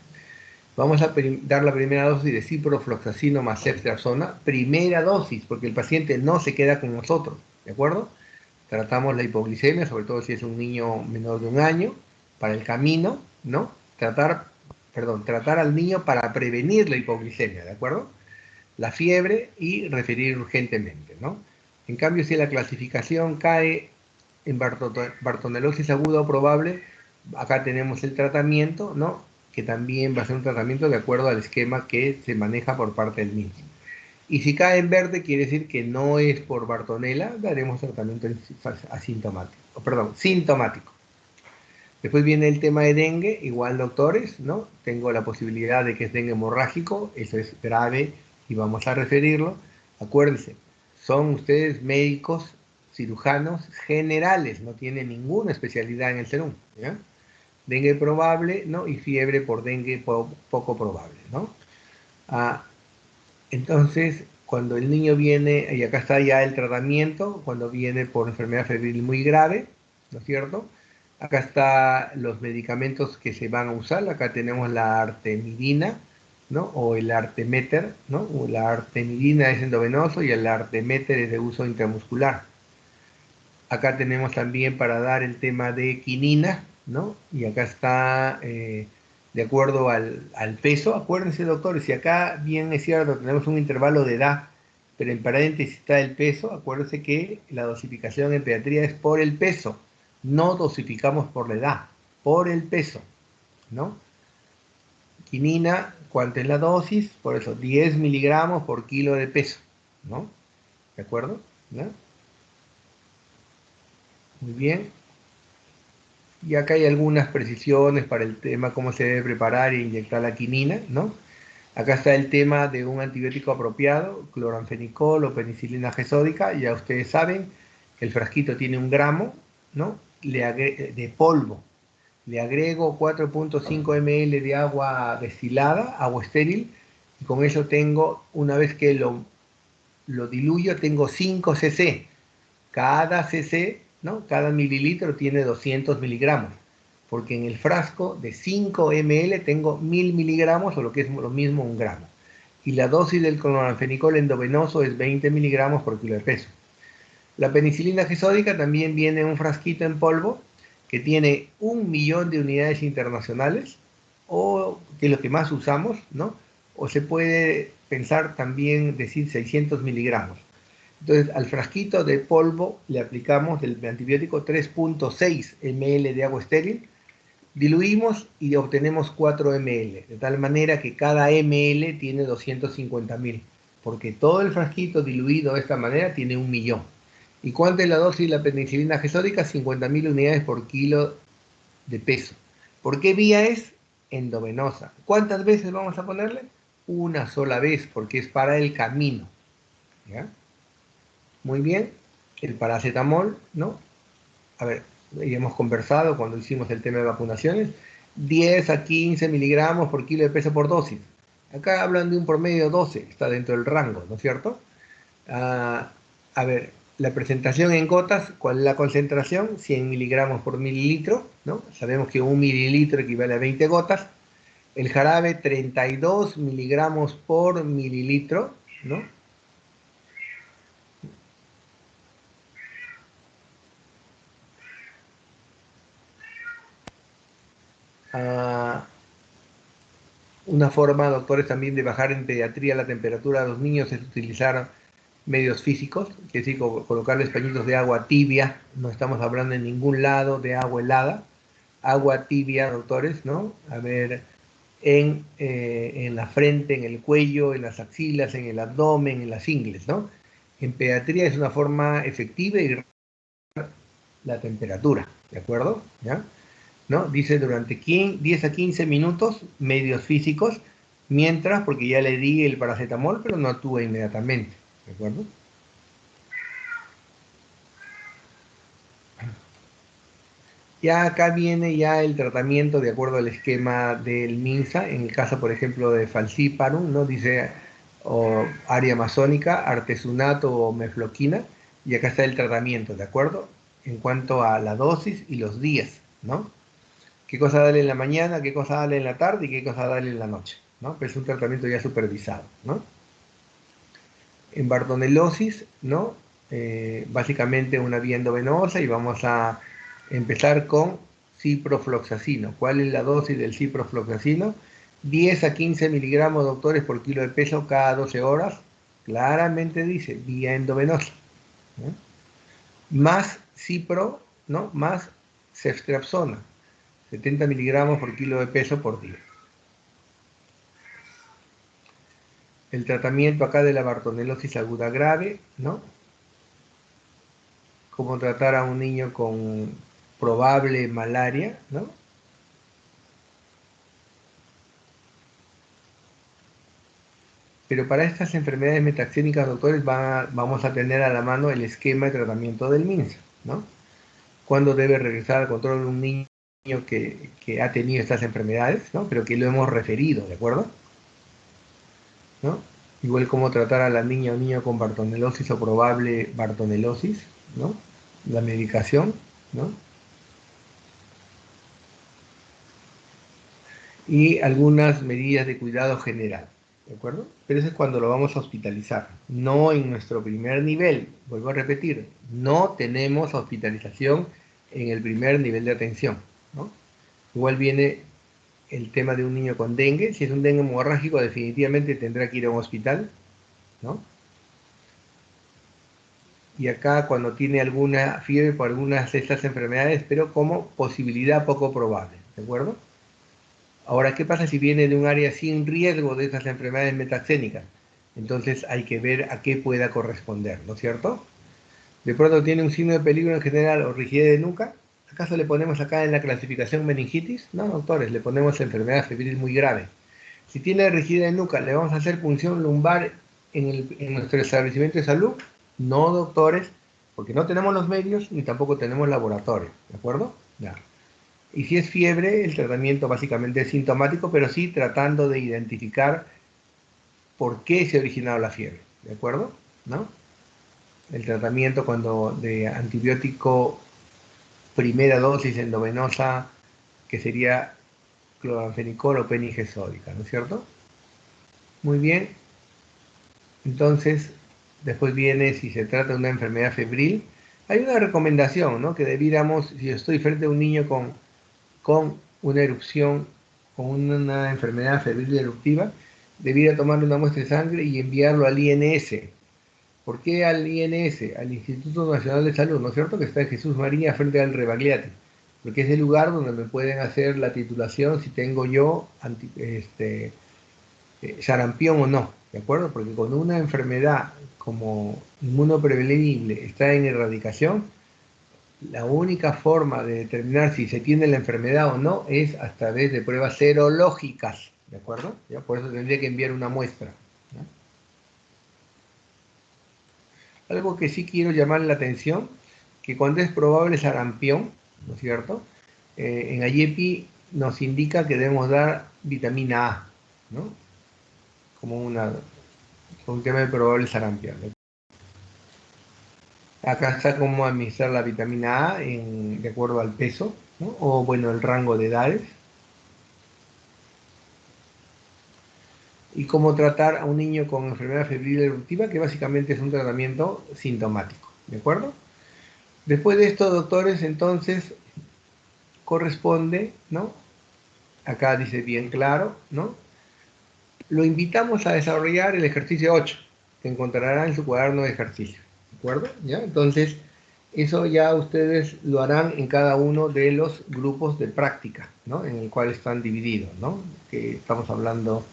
Speaker 1: Vamos a dar la primera dosis de ciprofloxacino más ceftriaxona, primera dosis, porque el paciente no se queda con nosotros, ¿de acuerdo? Tratamos la hipoglicemia, sobre todo si es un niño menor de 1 año, para el camino, ¿no? Tratar al niño para prevenir la hipoglicemia, ¿de acuerdo? La fiebre y referir urgentemente, ¿no? En cambio, si la clasificación cae en bartonelosis aguda o probable, acá tenemos el tratamiento, ¿no? Que también va a ser un tratamiento de acuerdo al esquema que se maneja por parte del MINSA. Y si cae en verde, quiere decir que no es por Bartonella, daremos tratamiento asintomático, sintomático. Después viene el tema de dengue, igual doctores, ¿no? Tengo la posibilidad de que es dengue hemorrágico, eso es grave y vamos a referirlo. Acuérdense, son ustedes médicos, cirujanos generales, no tienen ninguna especialidad en el SERUM, ¿ya? Dengue probable, ¿no? Y fiebre por dengue poco probable, ¿no? Entonces, cuando el niño viene, y acá está ya el tratamiento, cuando viene por enfermedad febril muy grave, ¿no es cierto? Acá están los medicamentos que se van a usar, acá tenemos la artemidina, ¿no? O el artemeter, ¿no? La artemidina es endovenoso y el artemeter es de uso intramuscular. Acá tenemos también para dar el tema de quinina, ¿no? Y acá está, de acuerdo al peso, acuérdense doctores, si acá bien es cierto, tenemos un intervalo de edad, pero en paréntesis está el peso, acuérdense que la dosificación en pediatría es por el peso, no dosificamos por la edad, por el peso, ¿no? Quinina, ¿cuánto es la dosis? Por eso, 10 miligramos por kilo de peso, ¿no? ¿De acuerdo? ¿No? Muy bien. Y acá hay algunas precisiones para el tema cómo se debe preparar e inyectar la quinina, ¿no? Acá está el tema de un antibiótico apropiado, cloranfenicol o penicilina G sódica. Ya ustedes saben que el frasquito tiene 1 gramo, ¿no? De polvo. Le agrego 4.5 ml de agua destilada, agua estéril, y con eso tengo, una vez que lo diluyo, tengo 5 cc. Cada cc, ¿no? Cada mililitro tiene 200 miligramos, porque en el frasco de 5 ml tengo 1000 miligramos, o lo que es lo mismo, 1 gramo. Y la dosis del cloranfenicol endovenoso es 20 miligramos por kilo de peso. La penicilina G-sódica también viene en un frasquito en polvo que tiene 1.000.000 de unidades internacionales, o que es lo que más usamos, ¿no? O se puede pensar también decir 600 miligramos. Entonces, al frasquito de polvo le aplicamos del antibiótico 3.6 ml de agua estéril, diluimos y obtenemos 4 ml, de tal manera que cada ml tiene 250.000, porque todo el frasquito diluido de esta manera tiene 1.000.000. ¿Y cuánto es la dosis de la penicilina G-sódica? 50.000 unidades por kilo de peso. ¿Por qué vía es? Endovenosa. ¿Cuántas veces vamos a ponerle? Una sola vez, porque es para el camino. ¿Ya? Muy bien. El paracetamol, ¿no? A ver, ya hemos conversado cuando hicimos el tema de vacunaciones. 10 a 15 miligramos por kilo de peso por dosis. Acá hablan de un promedio 12, está dentro del rango, ¿no es cierto? A ver, la presentación en gotas, ¿cuál es la concentración? 100 miligramos por mililitro, ¿no? Sabemos que 1 mililitro equivale a 20 gotas. El jarabe, 32 miligramos por mililitro, ¿no? Una forma, doctores, también de bajar en pediatría la temperatura de los niños es utilizar medios físicos, es decir, colocarles pañitos de agua tibia. No estamos hablando en ningún lado de agua helada. Agua tibia, doctores, ¿no? A ver, en la frente, en el cuello, en las axilas, en el abdomen, en las ingles, ¿no? En pediatría es una forma efectiva y la temperatura, ¿de acuerdo? ¿Ya? ¿No? Dice durante 10 a 15 minutos, medios físicos, mientras, porque ya le di el paracetamol, pero no actúa inmediatamente, ¿de acuerdo? Ya acá viene ya el tratamiento de acuerdo al esquema del MINSA, en el caso, por ejemplo, de falciparum, ¿no? Dice área masónica, artesunato o mefloquina, y acá está el tratamiento, ¿de acuerdo? En cuanto a la dosis y los días, ¿no? Qué cosa darle en la mañana, qué cosa darle en la tarde y qué cosa darle en la noche, ¿no? Pero es un tratamiento ya supervisado, ¿no? En bartonelosis, ¿no? Básicamente una vía endovenosa, y vamos a empezar con ciprofloxacino. ¿Cuál es la dosis del ciprofloxacino? 10 a 15 miligramos, doctores, por kilo de peso cada 12 horas. Claramente dice vía endovenosa, ¿no? Más cipro, ¿no? Más ceftriaxona, 70 miligramos por kilo de peso por día. El tratamiento acá de la bartonelosis aguda grave, ¿no? Cómo tratar a un niño con probable malaria, ¿no? Pero para estas enfermedades metaxénicas, doctores, vamos a tener a la mano el esquema de tratamiento del MINSA, ¿no? Cuándo debe regresar al control de un niño que ha tenido estas enfermedades, ¿no? Pero que lo hemos referido, ¿de acuerdo? ¿No? Igual cómo tratar a la niña o niño con bartonelosis o probable bartonelosis, ¿no? La medicación, ¿no? Y algunas medidas de cuidado general, ¿de acuerdo? Pero eso es cuando lo vamos a hospitalizar, no en nuestro primer nivel. Vuelvo a repetir, no tenemos hospitalización en el primer nivel de atención, ¿no? Igual viene el tema de un niño con dengue. Si es un dengue hemorrágico, definitivamente tendrá que ir a un hospital, ¿no? Y acá cuando tiene alguna fiebre por algunas de estas enfermedades, pero como posibilidad poco probable, ¿de acuerdo? Ahora, ¿qué pasa si viene de un área sin riesgo de estas enfermedades metaxénicas? Entonces hay que ver a qué pueda corresponder, ¿no es cierto? De pronto tiene un signo de peligro en general o rigidez de nuca. ¿Acaso le ponemos acá en la clasificación meningitis? No, doctores, le ponemos enfermedad febril muy grave. Si tiene rigidez de nuca, ¿le vamos a hacer punción lumbar en nuestro establecimiento de salud? No, doctores, porque no tenemos los medios ni tampoco tenemos laboratorio, ¿de acuerdo? Ya. Y si es fiebre, el tratamiento básicamente es sintomático, pero sí tratando de identificar por qué se ha originado la fiebre, ¿de acuerdo? ¿No? El tratamiento cuando de antibiótico primera dosis endovenosa, que sería cloranfenicol o penigesódica, ¿no es cierto? Muy bien, entonces, después viene si se trata de una enfermedad febril. Hay una recomendación, ¿no? Que debiéramos, si estoy frente a un niño con una erupción, con una enfermedad febril eruptiva, debiera tomarle una muestra de sangre y enviarlo al INS. ¿Por qué al INS? Al Instituto Nacional de Salud, ¿no es cierto? Que está en Jesús María frente al Rebagliati. Porque es el lugar donde me pueden hacer la titulación si tengo yo sarampión o no, ¿de acuerdo? Porque cuando una enfermedad como inmunoprevenible está en erradicación, la única forma de determinar si se tiene la enfermedad o no es a través de pruebas serológicas, ¿de acuerdo? ¿Ya? Por eso tendría que enviar una muestra, ¿no? Algo que sí quiero llamar la atención, que cuando es probable sarampión, ¿no es cierto? En AYEPI nos indica que debemos dar vitamina A, ¿no? Como un tema de probable sarampión, ¿no? Acá está cómo administrar la vitamina A de acuerdo al peso, ¿no? O bueno, el rango de edades. Y cómo tratar a un niño con enfermedad febril eruptiva, que básicamente es un tratamiento sintomático, ¿de acuerdo? Después de esto, doctores, entonces corresponde, ¿no? Acá dice bien claro, ¿no? Lo invitamos a desarrollar el ejercicio 8, que encontrará en su cuaderno de ejercicio, ¿de acuerdo? ¿Ya? Entonces, eso ya ustedes lo harán en cada uno de los grupos de práctica, ¿no? En el cual están divididos, ¿no? Que estamos hablando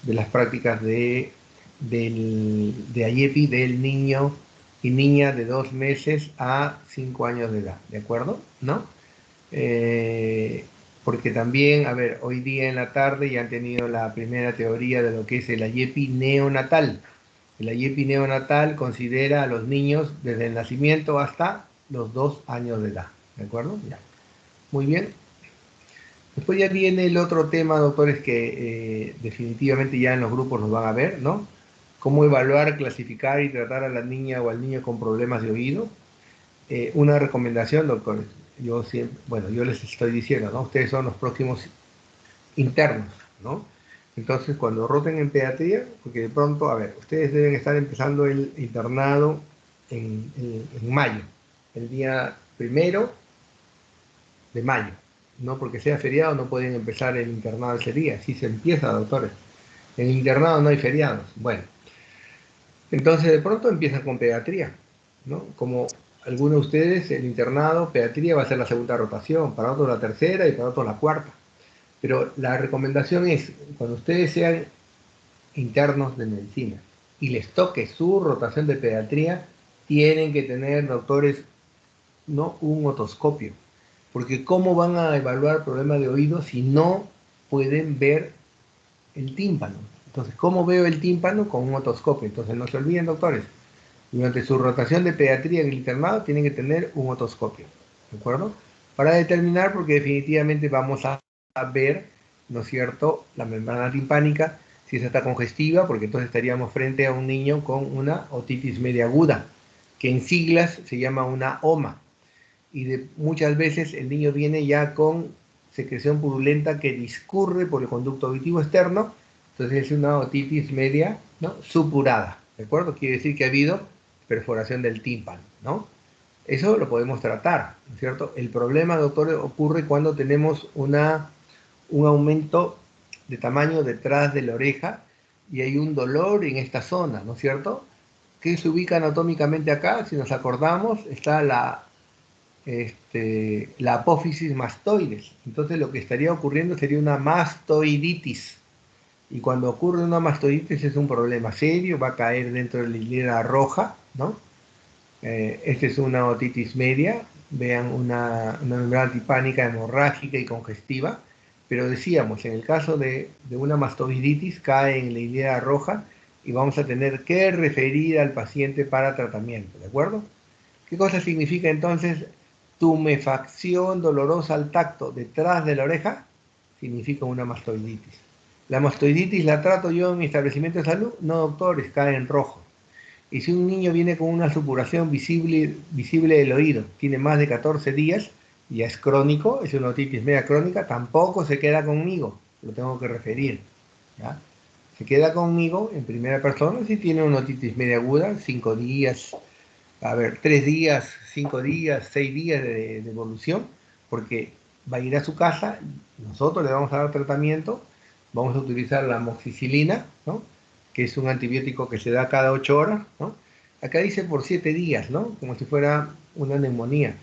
Speaker 1: de las prácticas de AYEPI del niño y niña de 2 meses a 5 años de edad, ¿de acuerdo? ¿No? Eh, Porque también, a ver, hoy día en la tarde ya han tenido la primera teoría de lo que es el AYEPI neonatal. El AYEPI neonatal considera a los niños desde el nacimiento hasta los 2 años de edad, ¿de acuerdo? Ya. Muy bien. Después ya viene el otro tema, doctores, que definitivamente ya en los grupos nos van a ver, ¿no? Cómo evaluar, clasificar y tratar a la niña o al niño con problemas de oído. Una recomendación, doctores, yo siempre, bueno, yo les estoy diciendo, ¿no? Ustedes son los próximos internos, ¿no? Entonces, cuando roten en pediatría, porque de pronto, a ver, ustedes deben estar empezando el internado en mayo, el día 1 de mayo, no porque sea feriado no pueden empezar el internado ese día, sí se empieza, doctores. En el internado no hay feriados. Bueno, entonces de pronto empiezan con pediatría, ¿no? Como algunos de ustedes, el internado, pediatría va a ser la segunda rotación, para otros la tercera y para otros la cuarta. Pero la recomendación es, cuando ustedes sean internos de medicina y les toque su rotación de pediatría, tienen que tener, doctores, no un otoscopio, porque ¿cómo van a evaluar problemas de oído si no pueden ver el tímpano? Entonces, ¿cómo veo el tímpano? Con un otoscopio. Entonces, no se olviden, doctores, durante su rotación de pediatría en el internado tienen que tener un otoscopio, ¿de acuerdo? Para determinar, porque definitivamente vamos a ver, ¿no es cierto?, la membrana timpánica, si esa está congestiva, porque entonces estaríamos frente a un niño con una otitis media aguda, que en siglas se llama una OMA, y muchas veces el niño viene ya con secreción purulenta que discurre por el conducto auditivo externo, entonces es una otitis media, ¿no?, supurada, ¿de acuerdo? Quiere decir que ha habido perforación del tímpano, ¿no? Eso lo podemos tratar, ¿no es cierto? El problema, doctor, ocurre cuando tenemos un aumento de tamaño detrás de la oreja y hay un dolor en esta zona, ¿no es cierto? Que se ubica anatómicamente acá, si nos acordamos, está la apófisis mastoides. Entonces lo que estaría ocurriendo sería una mastoiditis. Y cuando ocurre una mastoiditis es un problema serio, va a caer dentro de la hilera roja, ¿no? Esta es una otitis media, vean una membrana timpánica hemorrágica y congestiva, pero decíamos, en el caso de una mastoiditis cae en la hilera roja y vamos a tener que referir al paciente para tratamiento, ¿de acuerdo? ¿Qué cosa significa entonces Tumefacción dolorosa al tacto detrás de la oreja significa una mastoiditis. La mastoiditis la trato yo en mi establecimiento de salud, no doctores, cae en rojo. Y si un niño viene con una supuración visible del oído, tiene más de 14 días, ya es crónico, es una otitis media crónica, tampoco se queda conmigo, lo tengo que referir. ¿Ya? Se queda conmigo en primera persona si tiene una otitis media aguda, 5 días, 3 días, 5 días, 6 días de evolución, porque va a ir a su casa, nosotros le vamos a dar tratamiento, vamos a utilizar la amoxicilina, ¿no? Que es un antibiótico que se da cada 8 horas, ¿no? Acá dice por 7 días, ¿no? Como si fuera una neumonía.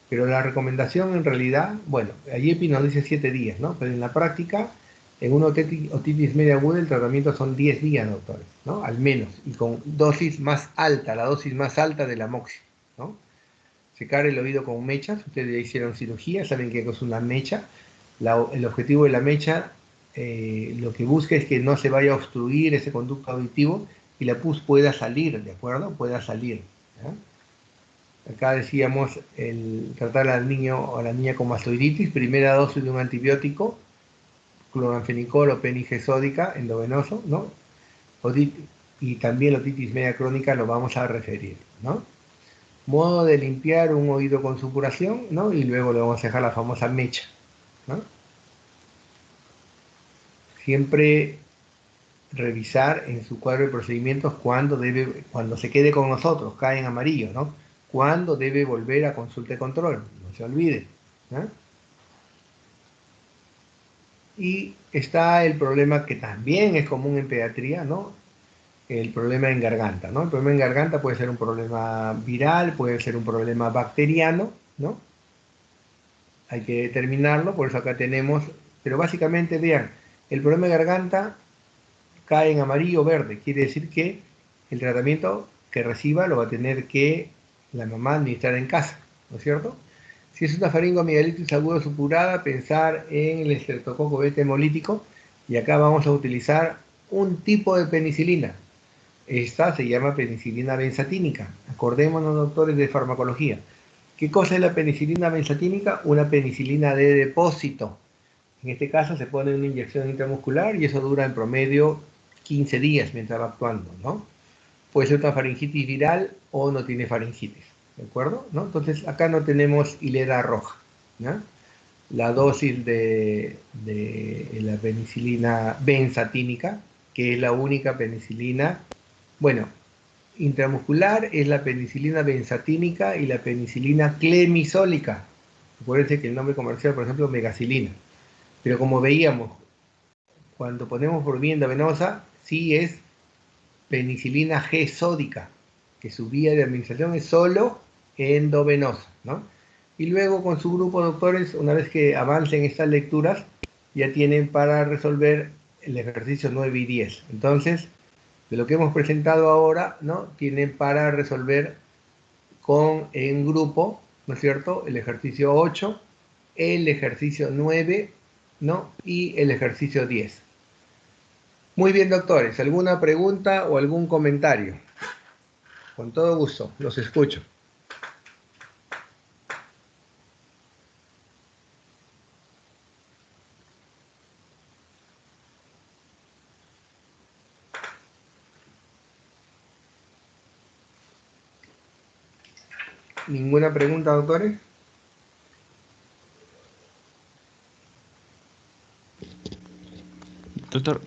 Speaker 1: Pero la recomendación en realidad, bueno, IEPI nos dice 7 días, ¿no? Pero en la práctica, en una otitis media aguda, el tratamiento son 10 días, doctores, ¿no? Al menos, y con dosis más alta, la dosis más alta de la moxi, ¿no? Secar el oído con mechas, ustedes ya hicieron cirugía, saben que es una mecha. El objetivo de la mecha, lo que busca es que no se vaya a obstruir ese conducto auditivo y la pus pueda salir, ¿de acuerdo? Pueda salir. ¿Ya? Acá decíamos tratar al niño o a la niña con mastoiditis, primera dosis de un antibiótico, cloranfenicol o PNG sódica, endovenoso, ¿no? Y también la otitis media crónica lo vamos a referir, ¿no? Modo de limpiar un oído con supuración, ¿no? Y luego le vamos a dejar la famosa mecha, ¿no? Siempre revisar en su cuadro de procedimientos cuando se quede con nosotros, cae en amarillo, ¿no? Cuándo debe volver a consulta de control, no se olvide, ¿no? Y está el problema que también es común en pediatría, ¿no? El problema en garganta, ¿no? El problema en garganta puede ser un problema viral, puede ser un problema bacteriano, ¿no? Hay que determinarlo, por eso acá tenemos, pero básicamente vean, el problema de garganta cae en amarillo o verde, quiere decir que el tratamiento que reciba lo va a tener que la mamá administrar en casa, ¿no es cierto? Si es una faringoamigdalitis aguda supurada, pensar en el estreptococo beta hemolítico, y acá vamos a utilizar un tipo de penicilina. Esta se llama penicilina benzatínica. Acordémonos, doctores de farmacología. ¿Qué cosa es la penicilina benzatínica? Una penicilina de depósito. En este caso se pone una inyección intramuscular y eso dura en promedio 15 días mientras va actuando, ¿no? Puede ser una faringitis viral o no tiene faringitis, ¿de acuerdo? ¿No? Entonces acá no tenemos hilera roja, ¿no? La dosis de la penicilina benzatínica, que es la única penicilina, bueno, intramuscular es la penicilina benzatínica y la penicilina clemisólica. Acuérdense que el nombre comercial, por ejemplo, megacilina. Pero como veíamos, cuando ponemos por vía endovenosa, sí es penicilina G sódica, que su vía de administración es solo endovenosa, ¿no? Y luego con su grupo de doctores, una vez que avancen estas lecturas, ya tienen para resolver el ejercicio 9 y 10. Entonces, de lo que hemos presentado ahora, ¿no? Tienen para resolver en grupo, ¿no es cierto? El ejercicio 8, el ejercicio 9, ¿no? Y el ejercicio 10. Muy bien, doctores. ¿Alguna pregunta o algún comentario? Con todo gusto, los escucho. ¿Ninguna pregunta, doctores?
Speaker 3: Doctor,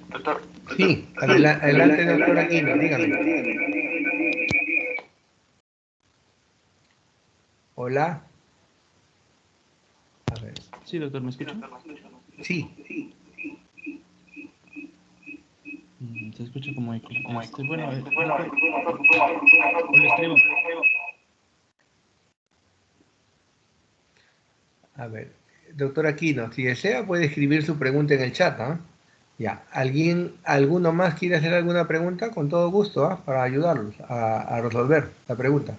Speaker 1: Sí, adelante, doctor Aquino, dígame. Hola. A ver.
Speaker 3: sí, doctor, ¿me escucha?
Speaker 1: Sí.
Speaker 3: Se escucha como eco. Bueno, doctor, o le escribo.
Speaker 1: A ver. Doctor Aquino, si desea puede escribir su pregunta en el chat, ¿ah? Ya. ¿Alguno más quiere hacer alguna pregunta? Con todo gusto, ¿ah? Para ayudarlos a resolver la pregunta.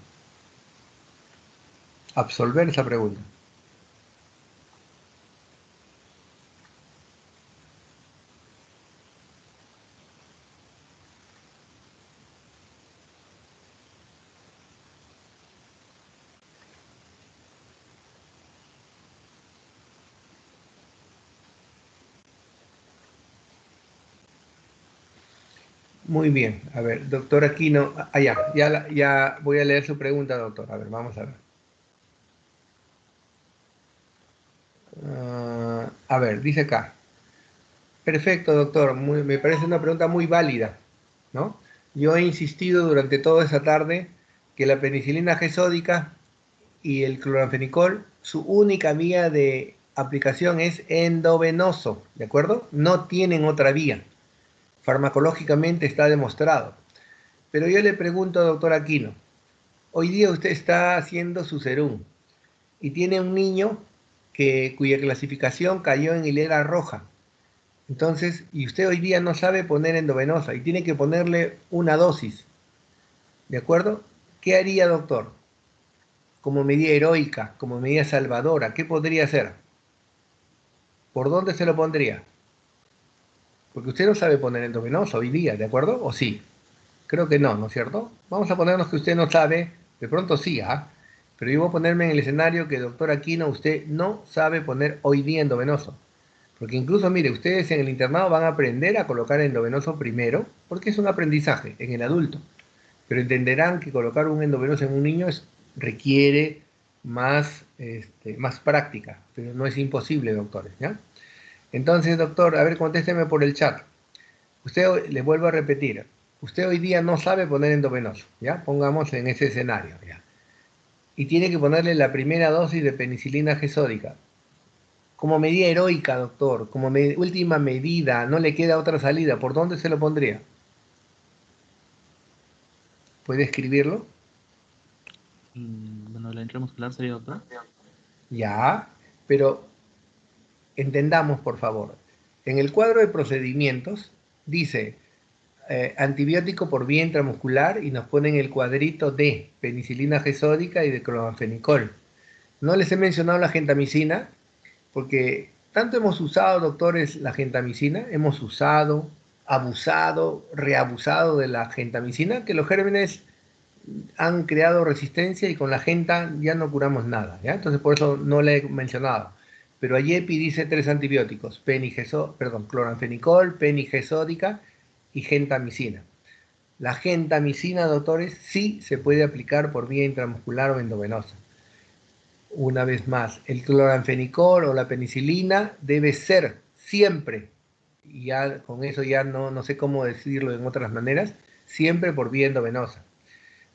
Speaker 1: Absolver esa pregunta. Muy bien. A ver, doctor Aquino. Ya voy a leer su pregunta, doctor. A ver, vamos a ver. A ver, dice acá. Perfecto, doctor. Me parece una pregunta muy válida, ¿no? Yo he insistido durante toda esa tarde que la penicilina G sódica y el cloranfenicol, su única vía de aplicación es endovenoso, ¿de acuerdo? No tienen otra vía. Farmacológicamente está demostrado. Pero yo le pregunto, doctor Aquino, hoy día usted está haciendo su serum y tiene un niño cuya clasificación cayó en hilera roja. Entonces, y usted hoy día no sabe poner endovenosa y tiene que ponerle una dosis, ¿de acuerdo? ¿Qué haría, doctor? Como medida heroica, como medida salvadora, ¿qué podría hacer? ¿Por dónde se lo pondría? Porque usted no sabe poner endovenosa hoy día, ¿de acuerdo? ¿O sí? Creo que no, ¿no es cierto? Vamos a ponernos que usted no sabe, de pronto sí, ¿ah? Pero yo voy a ponerme en el escenario que, doctor Aquino, usted no sabe poner hoy día endovenoso. Porque incluso, mire, ustedes en el internado van a aprender a colocar endovenoso primero, porque es un aprendizaje en el adulto. Pero entenderán que colocar un endovenoso en un niño requiere más práctica, pero no es imposible, doctores, ¿ya? Entonces, doctor, a ver, contésteme por el chat. Le vuelvo a repetir, usted hoy día no sabe poner endovenoso, ¿ya? Pongamos en ese escenario, ¿ya? Y tiene que ponerle la primera dosis de penicilina G sódica. Como medida heroica, doctor, como última medida, no le queda otra salida. ¿Por dónde se lo pondría? ¿Puede escribirlo?
Speaker 3: Bueno, la intramuscular sería, doctor.
Speaker 1: Ya, pero entendamos, por favor. En el cuadro de procedimientos dice antibiótico por vía intramuscular y nos ponen el cuadrito de penicilina G sódica y de cloranfenicol. No les he mencionado la gentamicina porque tanto hemos usado, doctores, la gentamicina, hemos usado, abusado, reabusado de la gentamicina, que los gérmenes han creado resistencia y con la genta ya no curamos nada, ¿ya? Entonces por eso no le he mencionado. Pero AYEPI dice 3 antibióticos, cloranfenicol, penigesódica y gentamicina. La gentamicina, doctores, sí se puede aplicar por vía intramuscular o endovenosa. Una vez más, el cloranfenicol o la penicilina debe ser siempre, y ya con eso ya no sé cómo decirlo en otras maneras, siempre por vía endovenosa.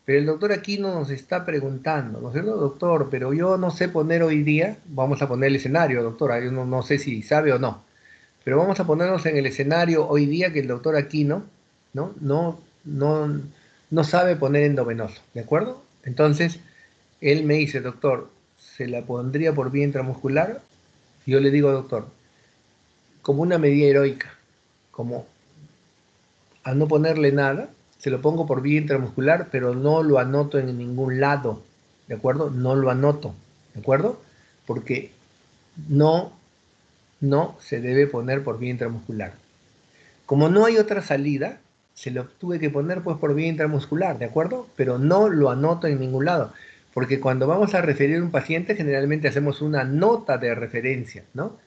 Speaker 1: Pero el doctor Aquino nos está preguntando, ¿no es cierto, doctor? Pero yo no sé poner hoy día, vamos a poner el escenario, doctora, yo no sé si sabe o no, pero vamos a ponernos en el escenario hoy día que el doctor Aquino no sabe poner endovenoso, ¿de acuerdo? Entonces, él me dice, doctor, ¿se la pondría por vía intramuscular? Y yo le digo, doctor, como una medida heroica, como al no ponerle nada, se lo pongo por vía intramuscular, pero no lo anoto en ningún lado, ¿de acuerdo? No lo anoto, ¿de acuerdo? Porque no, no se debe poner por vía intramuscular. Como no hay otra salida, se lo tuve que poner pues por vía intramuscular, ¿de acuerdo? Pero no lo anoto en ningún lado, porque cuando vamos a referir a un paciente generalmente hacemos una nota de referencia, ¿no?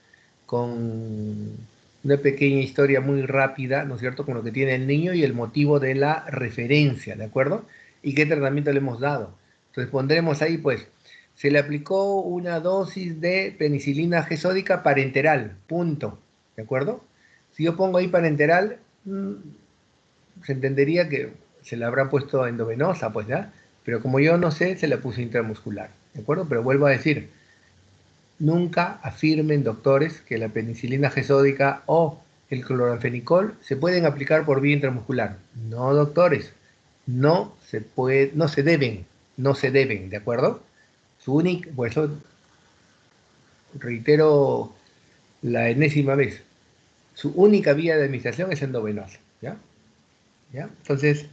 Speaker 1: Con una pequeña historia muy rápida, ¿no es cierto?, con lo que tiene el niño y el motivo de la referencia, ¿de acuerdo? Y qué tratamiento le hemos dado. Entonces pondremos ahí, pues, se le aplicó una dosis de penicilina G sódica parenteral, punto, ¿de acuerdo? Si yo pongo ahí parenteral, se entendería que se le habrá puesto endovenosa, pues ya, pero como yo no sé, se la puse intramuscular, ¿de acuerdo? Pero vuelvo a decir, nunca afirmen, doctores, que la penicilina G sódica o el cloranfenicol se pueden aplicar por vía intramuscular. No, doctores, no se puede, no se deben, ¿de acuerdo? Su única, por eso reitero la enésima vez, su única vía de administración es endovenosa, ¿ya? ¿Ya? Entonces,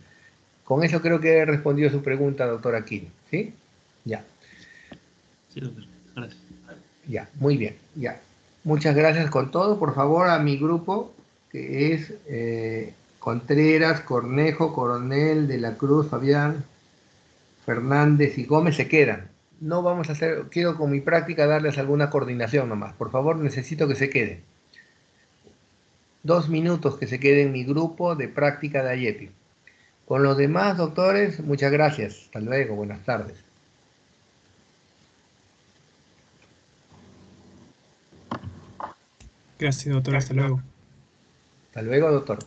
Speaker 1: con eso creo que he respondido a su pregunta, doctor Aquino, ¿sí? Ya,
Speaker 3: Sí, doctor. Gracias.
Speaker 1: ya, muy bien, ya. Muchas gracias con todo. Por favor, a mi grupo, que es Contreras, Cornejo, Coronel, De la Cruz, Fabián, Fernández y Gómez, se quedan. No vamos a hacer, quiero con mi práctica darles alguna coordinación nomás. Por favor, necesito que se queden. 2 minutos que se quede en mi grupo de práctica de IEPI. Con los demás doctores, muchas gracias. Hasta luego, buenas tardes.
Speaker 4: Gracias, doctor. Hasta luego.
Speaker 1: Hasta luego, doctor.